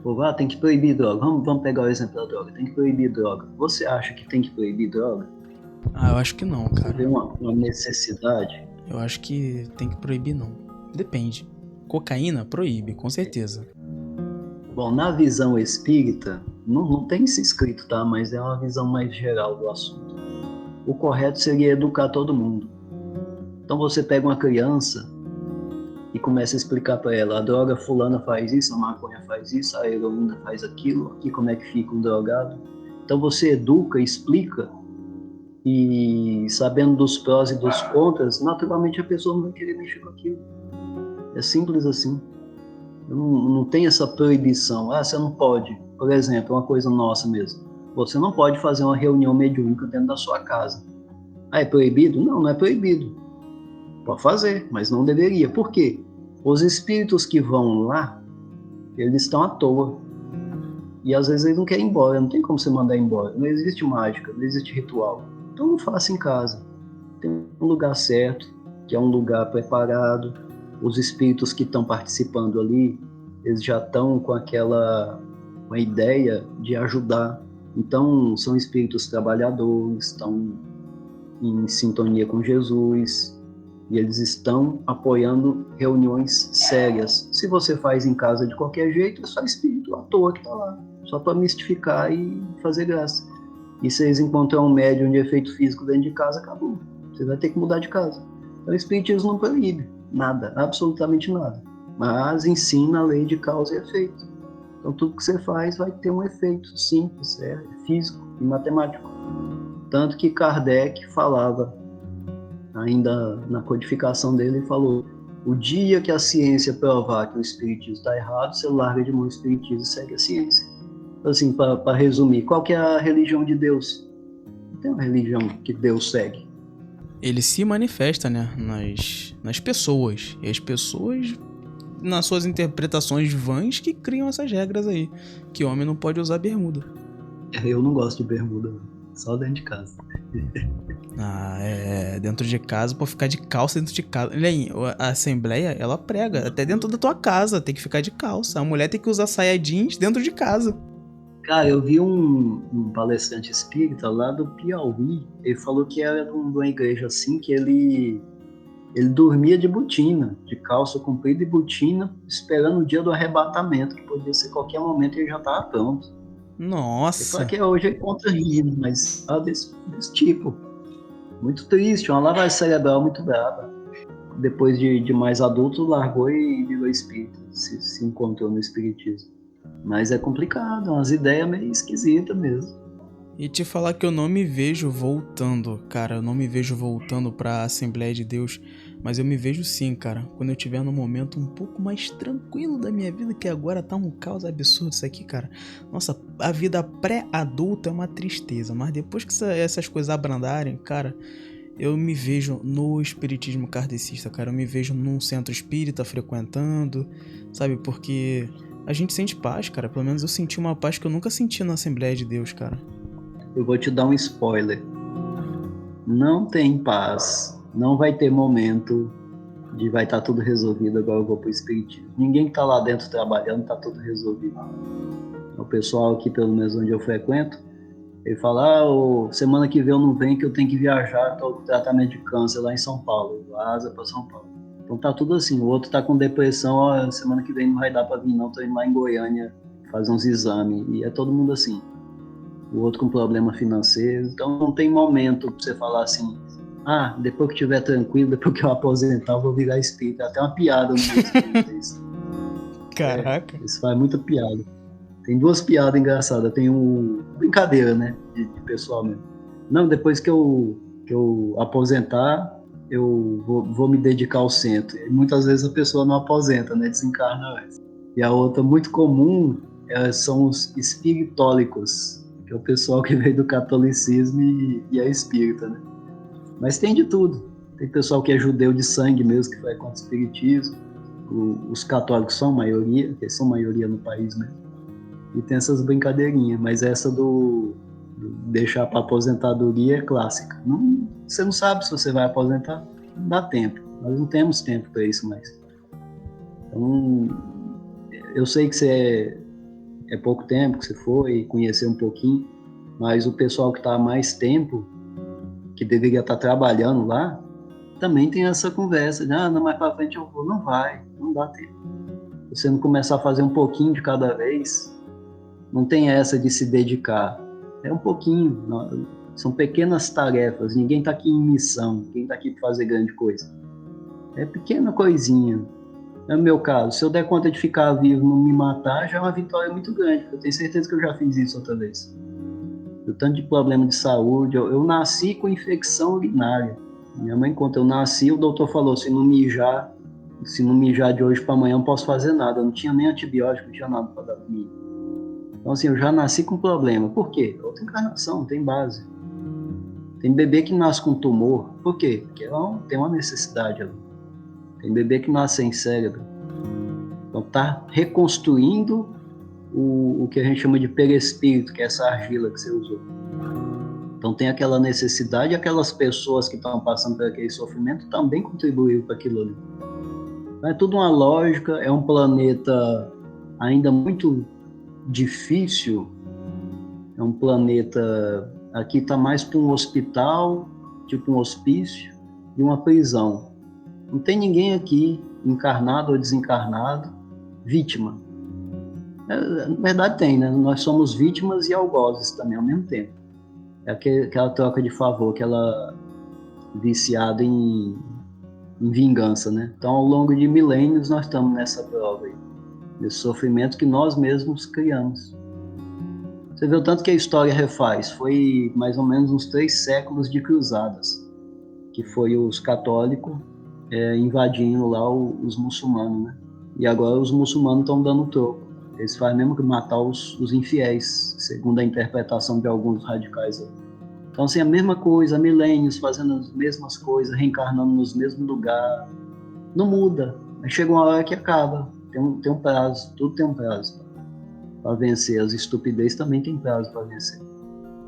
Pô, tem que proibir droga. Vamos pegar o exemplo da droga. Tem que proibir droga. Você acha que tem que proibir droga? Ah, eu acho que não, cara. Você vê uma necessidade? Eu acho que tem que proibir, não. Depende. Cocaína, proíbe, com certeza. Bom, na visão espírita, não tem isso escrito, tá? Mas é uma visão mais geral do assunto. O correto seria educar todo mundo. Então você pega uma criança e começa a explicar para ela, a droga fulana faz isso, a maconha faz isso, a heroína faz aquilo, aqui como é que fica um drogado. Então você educa, explica, e sabendo dos prós e dos contras, naturalmente a pessoa não vai querer mexer com aquilo. É simples assim. Não tem essa proibição. Você não pode. Por exemplo, uma coisa nossa mesmo. Você não pode fazer uma reunião mediúnica dentro da sua casa. É proibido? Não é proibido. Pode fazer, mas não deveria. Por quê? Os espíritos que vão lá, eles estão à toa. E às vezes eles não querem ir embora. Não tem como você mandar embora. Não existe mágica, não existe ritual. Então não faça em casa. Tem um lugar certo, que é um lugar preparado. Os espíritos que estão participando ali, eles já estão com uma ideia de ajudar. Então, são espíritos trabalhadores, estão em sintonia com Jesus, e eles estão apoiando reuniões sérias. Se você faz em casa de qualquer jeito, é só espírito à toa que está lá, só para mistificar e fazer graça. E se eles encontrar um médium de efeito físico dentro de casa, acabou. Você vai ter que mudar de casa. Então, o espiritismo não proíbe nada, absolutamente nada. Mas ensina a lei de causa e efeito. Então, tudo que você faz vai ter um efeito simples, físico e matemático. Tanto que Kardec falava, ainda na codificação dele, ele falou: o dia que a ciência provar que o espiritismo está errado, você larga de mão o espiritismo e segue a ciência. Assim, para resumir, qual que é a religião de Deus? Não tem uma religião que Deus segue. Ele se manifesta, né, nas pessoas. E as pessoas, nas suas interpretações vãs, que criam essas regras aí. Que homem não pode usar bermuda. Eu não gosto de bermuda, só dentro de casa. Dentro de casa, pode ficar de calça dentro de casa. A Assembleia, ela prega, até dentro da tua casa, tem que ficar de calça. A mulher tem que usar saia jeans dentro de casa. Cara, eu vi um palestrante espírita lá do Piauí, ele falou que era de uma igreja assim, que ele dormia de botina, de calça comprida e botina, esperando o dia do arrebatamento, que podia ser qualquer momento e ele já estava pronto. Nossa! Ele falou que hoje é contra rir, mas desse tipo. Muito triste, uma lavagem cerebral muito brava. Depois de mais adulto, largou e virou espírita, se encontrou no espiritismo. Mas é complicado, umas ideias meio esquisitas mesmo. E te falar que eu não me vejo voltando, cara. Eu não me vejo voltando pra Assembleia de Deus. Mas eu me vejo sim, cara. Quando eu tiver num momento um pouco mais tranquilo da minha vida, que agora tá um caos absurdo isso aqui, cara. Nossa, a vida pré-adulta é uma tristeza. Mas depois que essas coisas abrandarem, cara, eu me vejo no espiritismo kardecista, cara. Eu me vejo num centro espírita frequentando, sabe? Porque a gente sente paz, cara. Pelo menos eu senti uma paz que eu nunca senti na Assembleia de Deus, cara. Eu vou te dar um spoiler. Não tem paz. Não vai ter momento de vai estar tudo resolvido, agora eu vou pro espiritismo. Ninguém que tá lá dentro trabalhando tá tudo resolvido. O pessoal aqui, pelo menos onde eu frequento, Ele fala, semana que vem eu não venho que eu tenho que viajar, tô com tratamento de câncer lá em São Paulo, vaza para São Paulo. Então tá tudo assim, o outro tá com depressão, semana que vem não vai dar para vir não, tô indo lá em Goiânia fazer uns exames, e é todo mundo assim. O outro com problema financeiro, então não tem momento pra você falar assim, depois que estiver tranquilo, depois que eu aposentar, eu vou virar espírita. Até uma piada no meu espírita isso. Caraca. Isso faz muita piada. Tem duas piadas engraçadas. Tem brincadeira, né? De pessoal mesmo. Não, depois que eu aposentar, eu vou me dedicar ao centro. E muitas vezes a pessoa não aposenta, né? Desencarna antes. E a outra muito comum são os espiritólicos, que é o pessoal que veio do catolicismo e é espírita, né? Mas tem de tudo. Tem pessoal que é judeu de sangue mesmo, que vai contra o espiritismo. Os católicos são maioria, que são maioria no país mesmo. E tem essas brincadeirinhas, mas essa do deixar para aposentadoria é clássica. Você não sabe se você vai aposentar, não dá tempo. Nós não temos tempo para isso mais. Então, eu sei que é pouco tempo que você foi, conhecer um pouquinho, mas o pessoal que está há mais tempo, que deveria estar trabalhando lá, também tem essa conversa de, não, mais para frente eu vou. Não vai, não dá tempo. Se você não começar a fazer um pouquinho de cada vez, não tem essa de se dedicar. É um pouquinho, são pequenas tarefas, ninguém está aqui em missão, ninguém está aqui para fazer grande coisa. É pequena coisinha. No meu caso, se eu der conta de ficar vivo e não me matar, já é uma vitória muito grande. Eu tenho certeza que eu já fiz isso outra vez. O tanto de problema de saúde, eu nasci com infecção urinária. Minha mãe, quando eu nasci, o doutor falou, se não mijar de hoje para amanhã, não posso fazer nada. Eu não tinha nem antibiótico, não tinha nada para dar para mim. Então, assim, eu já nasci com problema. Por quê? Outra encarnação, não tem base. Tem bebê que nasce com tumor. Por quê? Porque tem uma necessidade ali. Tem bebê que nasce sem cérebro. Então, tá reconstruindo o que a gente chama de perispírito, que é essa argila que você usou. Então tem aquela necessidade, aquelas pessoas que estão passando por aquele sofrimento também contribuíram para aquilo ali. Então, é tudo uma lógica, é um planeta ainda muito difícil, é um planeta, aqui está mais para um hospital, tipo um hospício, e uma prisão. Não tem ninguém aqui, encarnado ou desencarnado, vítima. Na verdade tem, né? Nós somos vítimas e algozes também ao mesmo tempo. É aquela troca de favor, aquela viciada em vingança, né? Então, ao longo de milênios, nós estamos nessa prova aí, desse sofrimento que nós mesmos criamos. Você vê o tanto que a história refaz. Foi mais ou menos uns 3 séculos de cruzadas, que foi os católicos invadindo lá os muçulmanos, né? E agora os muçulmanos estão dando troco. Eles fazem mesmo que matar os infiéis, segundo a interpretação de alguns radicais. Então, assim, a mesma coisa, há milênios fazendo as mesmas coisas, reencarnando nos mesmos lugares. Não muda. Mas chega uma hora que acaba. Tem um prazo, tudo tem um prazo para vencer. As estupidez também tem prazo para vencer.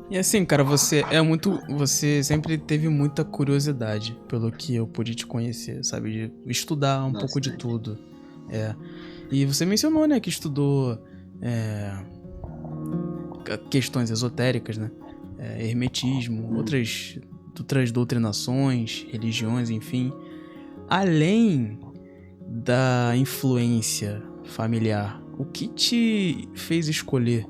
E assim, cara, você sempre teve muita curiosidade, pelo que eu pude te conhecer, sabe? De estudar um pouco de tudo. E você mencionou, né, que estudou questões esotéricas, né? Hermetismo, outras doutrinações, religiões, enfim. Além da influência familiar, o que te fez escolher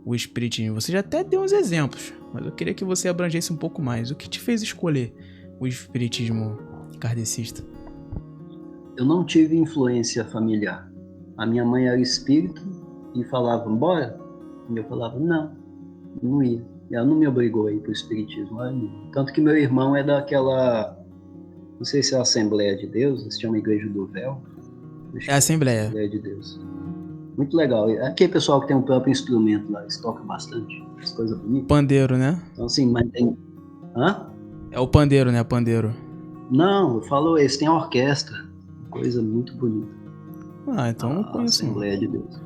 o espiritismo? Você já até deu uns exemplos, mas eu queria que você abrangesse um pouco mais. O que te fez escolher o espiritismo kardecista? Eu não tive influência familiar. A minha mãe era espírita e falava, bora? E eu falava, não ia. E ela não me obrigou a ir para o espiritismo. Tanto que meu irmão é daquela, não sei se é a Assembleia de Deus, se chama Igreja do Véu. É a Assembleia. Assembleia de Deus. Muito legal. Aquele pessoal que tem um próprio instrumento lá, eles tocam bastante. As coisas bonitas. Pandeiro, né? Então, assim, mas tem... É o pandeiro, né? Pandeiro. Não, eu falo, eles têm a orquestra. Coisa muito bonita. Então não conheço. A Assembleia de Deus.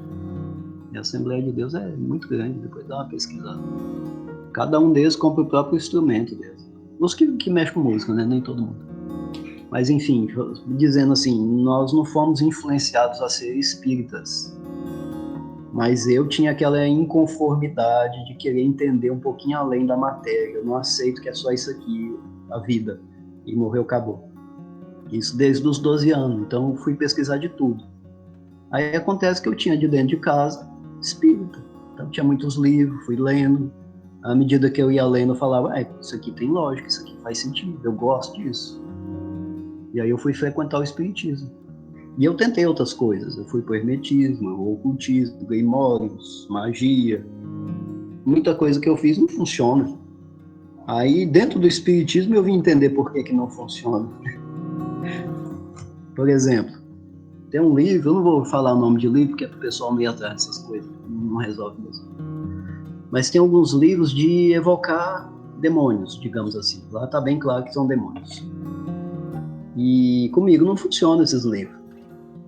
E a Assembleia de Deus é muito grande, depois dá uma pesquisada. Cada um deles compra o próprio instrumento deles. Os que mexem com música, né? Nem todo mundo. Mas enfim, dizendo assim, nós não fomos influenciados a ser espíritas. Mas eu tinha aquela inconformidade de querer entender um pouquinho além da matéria. Eu não aceito que é só isso aqui, a vida. E morreu, acabou. Isso desde os 12 anos. Então eu fui pesquisar de tudo. Aí acontece que eu tinha de dentro de casa espírita. Então tinha muitos livros, fui lendo. À medida que eu ia lendo, eu falava, isso aqui tem lógica, isso aqui faz sentido, eu gosto disso. E aí eu fui frequentar o espiritismo. E eu tentei outras coisas. Eu fui pro hermetismo, o ocultismo, grimórios, magia. Muita coisa que eu fiz não funciona. Aí, dentro do espiritismo, eu vim entender por que não funciona. Por exemplo, tem um livro, eu não vou falar o nome de livro, porque o pessoal meio atrás dessas coisas, não resolve mesmo. Mas tem alguns livros de evocar demônios, digamos assim. Lá tá bem claro que são demônios. E comigo não funcionam esses livros.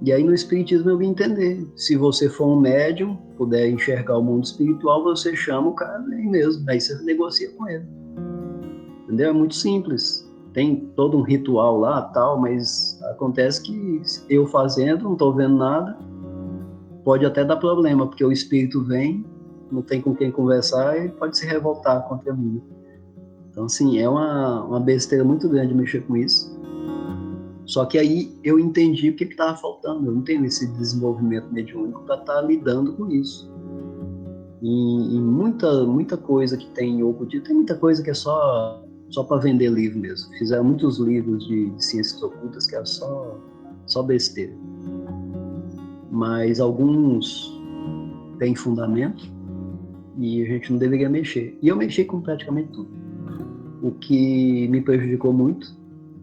E aí no espiritismo eu vim entender. Se você for um médium, puder enxergar o mundo espiritual, você chama o cara aí mesmo. Aí você negocia com ele. Entendeu? É muito simples. Tem todo um ritual lá, tal, mas acontece que eu fazendo, não estou vendo nada, pode até dar problema, porque o espírito vem, não tem com quem conversar e pode se revoltar contra mim. Então, assim, é uma besteira muito grande mexer com isso. Só que aí eu entendi o que estava faltando. Eu não tenho esse desenvolvimento mediúnico para estar lidando com isso. E muita coisa que tem em ocultismo, tem muita coisa que é só para vender livro mesmo. Fizeram muitos livros de ciências ocultas que é só besteira. Mas alguns têm fundamento e a gente não deveria mexer. E eu mexi com praticamente tudo. O que me prejudicou muito,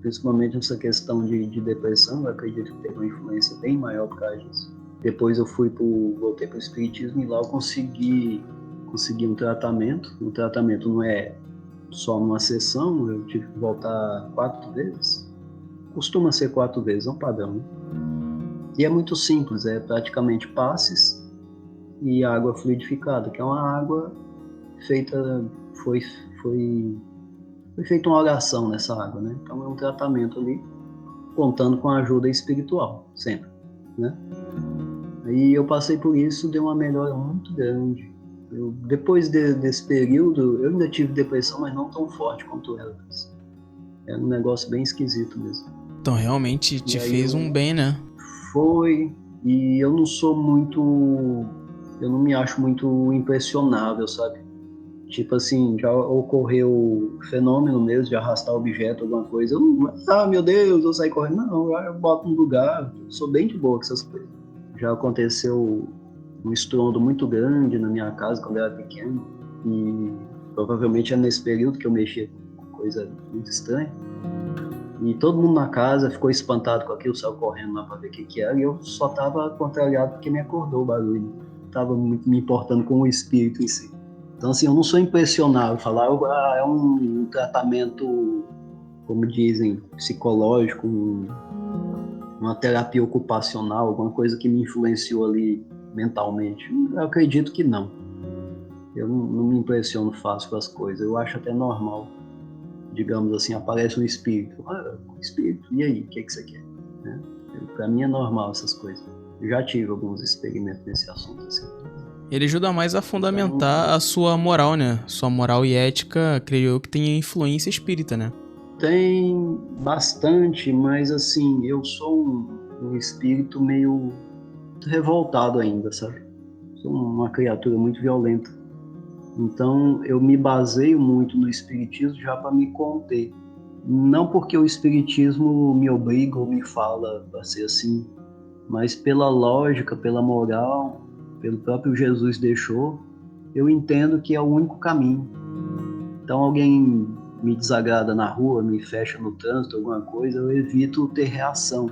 principalmente essa questão de depressão, eu acredito que teve uma influência bem maior por causa disso. Depois eu voltei para o espiritismo e lá eu consegui um tratamento. O tratamento não é só numa sessão, eu tive que voltar 4 vezes. Costuma ser 4 vezes, é um padrão. Né? E é muito simples, é praticamente passes e água fluidificada, que é uma água feita, foi feita uma oração nessa água, né? Então é um tratamento ali, contando com a ajuda espiritual, sempre, né? Aí eu passei por isso, deu uma melhora muito grande. Depois desse período, eu ainda tive depressão, mas não tão forte quanto era antes. Era um negócio bem esquisito mesmo. Então realmente te fez um bem, né? Foi, e eu não me acho muito impressionável, sabe? Tipo assim, já ocorreu fenômeno mesmo de arrastar objeto, alguma coisa. Meu Deus, eu saí correndo. Não, eu boto no lugar, eu sou bem de boa com essas coisas. Já aconteceu um estrondo muito grande na minha casa quando eu era pequeno. E provavelmente é nesse período que eu mexia com coisa muito estranha. E todo mundo na casa ficou espantado com aquilo, saiu correndo lá pra ver o que era. E eu só tava contrariado porque me acordou o barulho. Tava muito me importando com o espírito em si. Então, assim, eu não sou impressionável. Falar, é um tratamento, como dizem, psicológico, uma terapia ocupacional, alguma coisa que me influenciou ali mentalmente. Eu acredito que não. Eu não me impressiono fácil com as coisas. Eu acho até normal. Digamos assim, aparece um espírito. Um espírito, e aí, o que você quer? Né? Para mim é normal essas coisas. Eu já tive alguns experimentos nesse assunto assim. Ele ajuda mais a fundamentar a sua moral, né? Sua moral e ética, creio eu, que tem influência espírita, né? Tem bastante, mas assim, eu sou um espírito meio revoltado ainda, sabe? Sou uma criatura muito violenta. Então, eu me baseio muito no espiritismo já para me conter. Não porque o espiritismo me obriga ou me fala para ser assim, mas pela lógica, pela moral, pelo próprio Jesus deixou, eu entendo que é o único caminho. Então, alguém me desagrada na rua, me fecha no trânsito, alguma coisa, eu evito ter reação.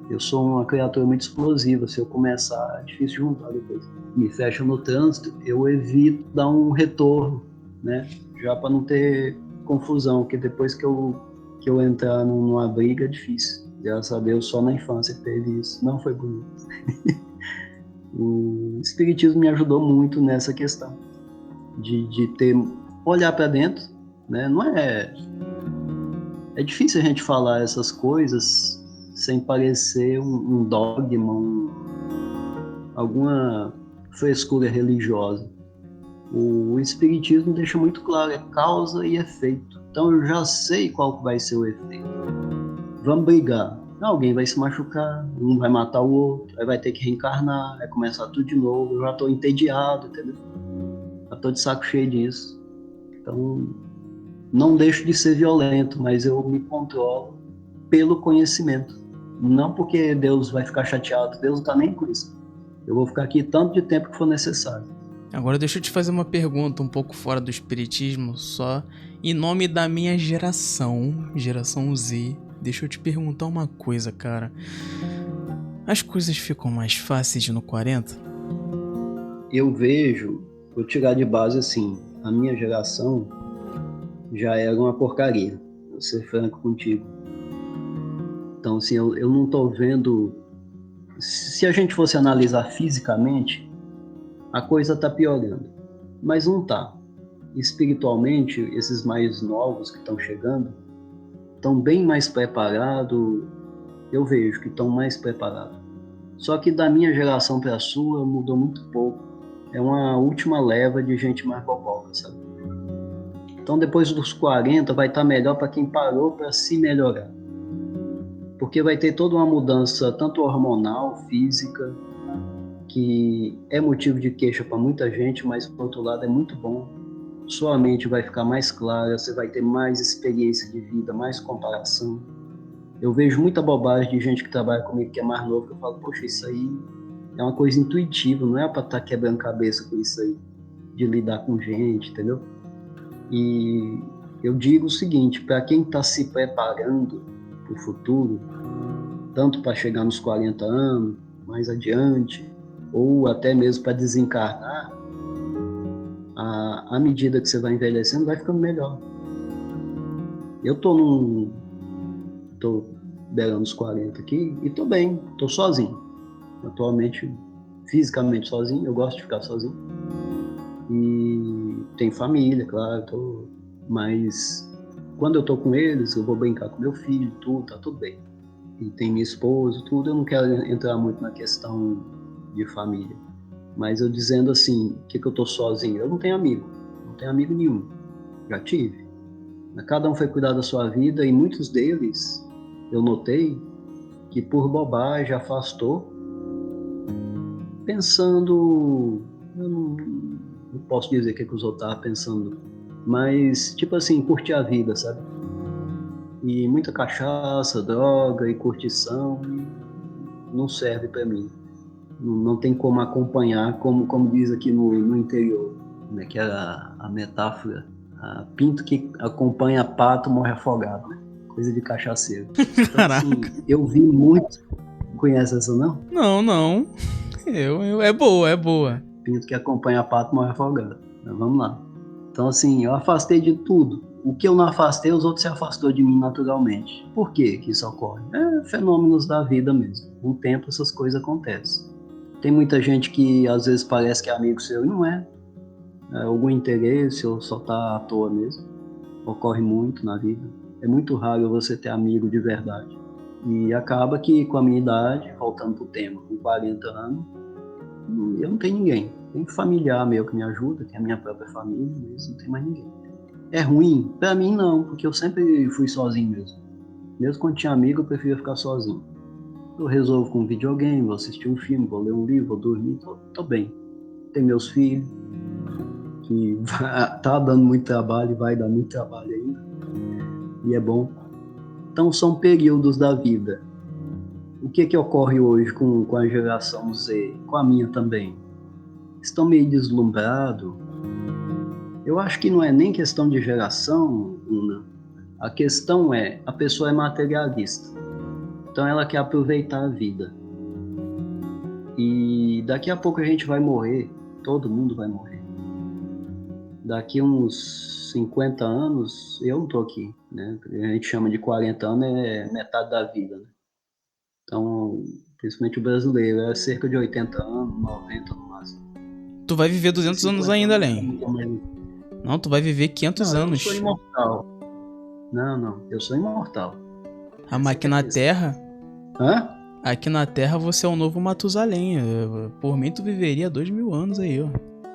Eu sou uma criatura muito explosiva, se eu começar, é difícil juntar depois. Me fecha no trânsito, eu evito dar um retorno, né? Já para não ter confusão, porque depois que eu entrar numa briga é difícil. Graças a Deus, só na infância teve isso. Não foi bonito. O espiritismo me ajudou muito nessa questão de olhar para dentro, né? Não é difícil a gente falar essas coisas sem parecer um dogma, alguma frescura religiosa. O espiritismo deixa muito claro, é causa e efeito. Então eu já sei qual vai ser o efeito. Vamos brigar. Alguém vai se machucar, um vai matar o outro, aí vai ter que reencarnar, vai começar tudo de novo. Eu já estou entediado, entendeu? Já estou de saco cheio disso. Então, não deixo de ser violento, mas eu me controlo pelo conhecimento. Não porque Deus vai ficar chateado, Deus não está nem com isso. Eu vou ficar aqui tanto de tempo que for necessário. Agora deixa eu te fazer uma pergunta um pouco fora do espiritismo, só em nome da minha geração Z. Deixa eu te perguntar uma coisa, cara. As coisas ficam mais fáceis no 40? Eu vejo, vou tirar de base assim, a minha geração já era uma porcaria, vou ser franco contigo. Então, assim, eu não tô vendo... Se a gente fosse analisar fisicamente, a coisa tá piorando, mas não tá. Espiritualmente, esses mais novos que estão chegando, estão bem mais preparados, eu vejo que estão mais preparados. Só que da minha geração para a sua mudou muito pouco. É uma última leva de gente mais boboca, sabe? Então depois dos 40 vai estar melhor para quem parou para se melhorar. Porque vai ter toda uma mudança, tanto hormonal, física, que é motivo de queixa para muita gente, mas por outro lado é muito bom. Sua mente vai ficar mais clara, você vai ter mais experiência de vida, mais comparação. Eu vejo muita bobagem de gente que trabalha comigo que é mais novo, que eu falo, poxa, isso aí é uma coisa intuitiva, não é para estar quebrando cabeça com isso aí, de lidar com gente, entendeu? E eu digo o seguinte, para quem está se preparando para o futuro, tanto para chegar nos 40 anos, mais adiante, ou até mesmo para desencarnar, à medida que você vai envelhecendo, vai ficando melhor. Eu tô beirando os 40 aqui e tô bem, tô sozinho. Atualmente, fisicamente sozinho, eu gosto de ficar sozinho. E tenho família, claro, mas quando eu tô com eles, eu vou brincar com meu filho, tudo, tá tudo bem. E tem minha esposa, tudo, eu não quero entrar muito na questão de família. Mas eu dizendo assim, que eu tô sozinho? Eu não tenho amigo nenhum, já tive. Cada um foi cuidar da sua vida e muitos deles, eu notei, que por bobagem afastou, pensando, eu não posso dizer o que os outros estavam pensando, mas tipo assim, curtir a vida, sabe? E muita cachaça, droga e curtição não serve para mim. Não tem como acompanhar, como diz aqui no interior, né, que é a metáfora, pinto que acompanha pato morre afogado, né? Coisa de cachaceiro. Então, assim, eu vi muito. Conhece essa, não? Não. É boa. Pinto que acompanha pato morre afogado. Mas vamos lá. Então, assim, eu afastei de tudo. O que eu não afastei, os outros se afastou de mim naturalmente. Por que isso ocorre? É fenômenos da vida mesmo. Com o tempo essas coisas acontecem. Tem muita gente que às vezes parece que é amigo seu e não é. É algum interesse ou só tá à toa mesmo. Ocorre muito na vida. É muito raro você ter amigo de verdade. E acaba que com a minha idade, voltando pro tema, com 40 anos, eu não tenho ninguém. Tem familiar meu que me ajuda, que é a minha própria família, mas não tem mais ninguém. É ruim? Pra mim não, porque eu sempre fui sozinho mesmo. Mesmo quando tinha amigo, eu preferia ficar sozinho. Eu resolvo com um videogame, vou assistir um filme, vou ler um livro, vou dormir, tô bem. Tem meus filhos, que tá dando muito trabalho e vai dar muito trabalho ainda. E é bom. Então são períodos da vida. O que ocorre hoje com a geração Z, com a minha também? Estão meio deslumbrados. Eu acho que não é nem questão de geração, Una. A questão é, a pessoa é materialista. Então ela quer aproveitar a vida. E daqui a pouco a gente vai morrer, todo mundo vai morrer. Daqui uns 50 anos, eu não tô aqui, né? A gente chama de 40 anos, é metade da vida, né? Então, principalmente o brasileiro, é cerca de 80 anos, 90 no máximo. Tu vai viver 200 anos ainda, Len. Não, tu vai viver 500 não, anos. Eu sou imortal. Não, eu sou imortal. A máquina Terra? Hã? Aqui na Terra você é o novo Matusalém. Por mim tu viveria 2000 anos aí, ó.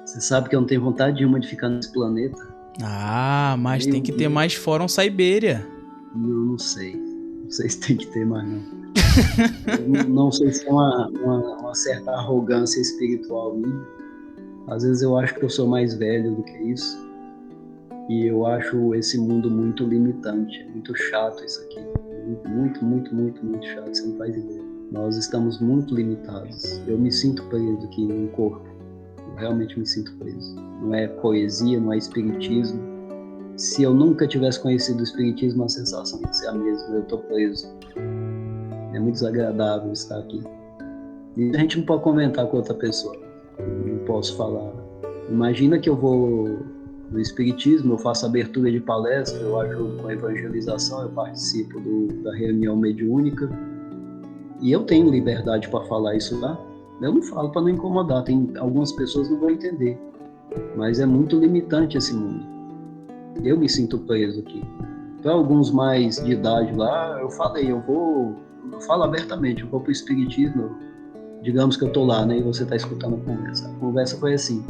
Você sabe que eu não tenho vontade nenhuma de ficar nesse planeta? Ah, mas Meu tem que ter Deus. mais fórum Saibéria. Não sei. Não sei se tem que ter mais, não. Eu não sei se é uma certa arrogância espiritual minha. Às vezes eu acho que eu sou mais velho do que isso. E eu acho esse mundo muito limitante. É muito chato isso aqui. Muito, muito, muito, muito chato. Você não faz ideia. Nós estamos muito limitados. Eu me sinto preso aqui no corpo. Eu realmente me sinto preso. Não é poesia, não é espiritismo. Se eu nunca tivesse conhecido o espiritismo, a sensação ia ser a mesma. Eu estou preso. É muito desagradável estar aqui. E a gente não pode comentar com outra pessoa. Eu não posso falar. Imagina que eu vou no espiritismo, eu faço abertura de palestra, eu ajudo com a evangelização, eu participo da reunião mediúnica. E eu tenho liberdade para falar isso lá. Eu não falo para não incomodar. Algumas pessoas não vão entender. Mas é muito limitante esse mundo. Eu me sinto preso aqui. Para alguns mais de idade lá, eu falei, eu falo abertamente, eu vou para o espiritismo, digamos que eu estou lá, né, e você está escutando a conversa. A conversa foi assim,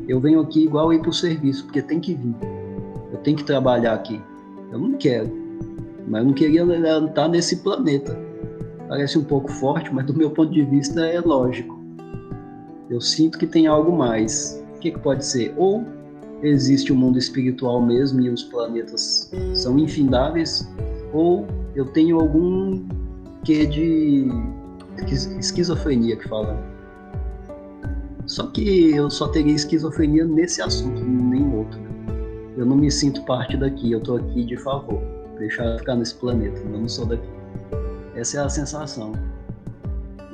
eu venho aqui igual ir para o serviço, porque tem que vir, eu tenho que trabalhar aqui. Eu não quero, mas eu não queria estar nesse planeta. Parece um pouco forte, mas do meu ponto de vista é lógico. Eu sinto que tem algo mais. O que pode ser? Ou existe um mundo espiritual mesmo e os planetas são infindáveis, ou eu tenho algum quê de esquizofrenia que fala. Só que eu só teria esquizofrenia nesse assunto, nem outro. Eu não me sinto parte daqui, eu tô aqui de favor. Deixar eu ficar nesse planeta, eu não sou daqui. Essa é a sensação.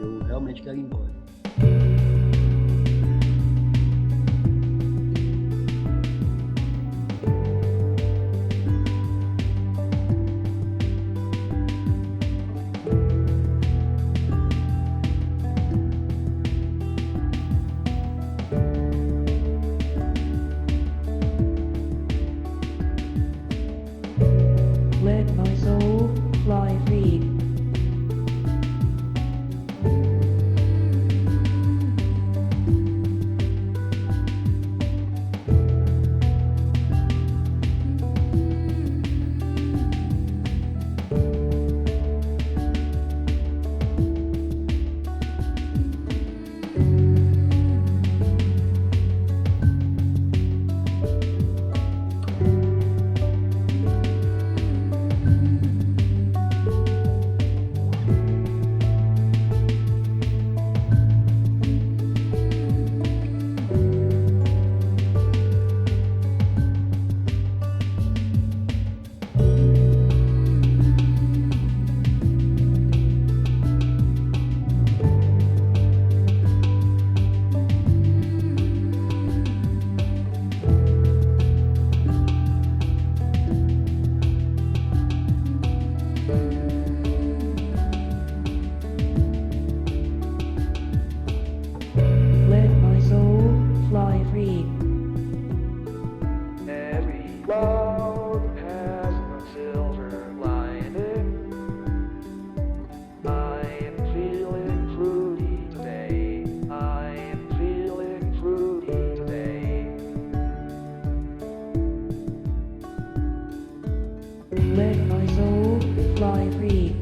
Eu realmente quero ir embora. Let my soul fly free. Let my soul fly free. Every cloud has a silver lining. I am feeling fruity today. I am feeling fruity today. Let my soul fly free.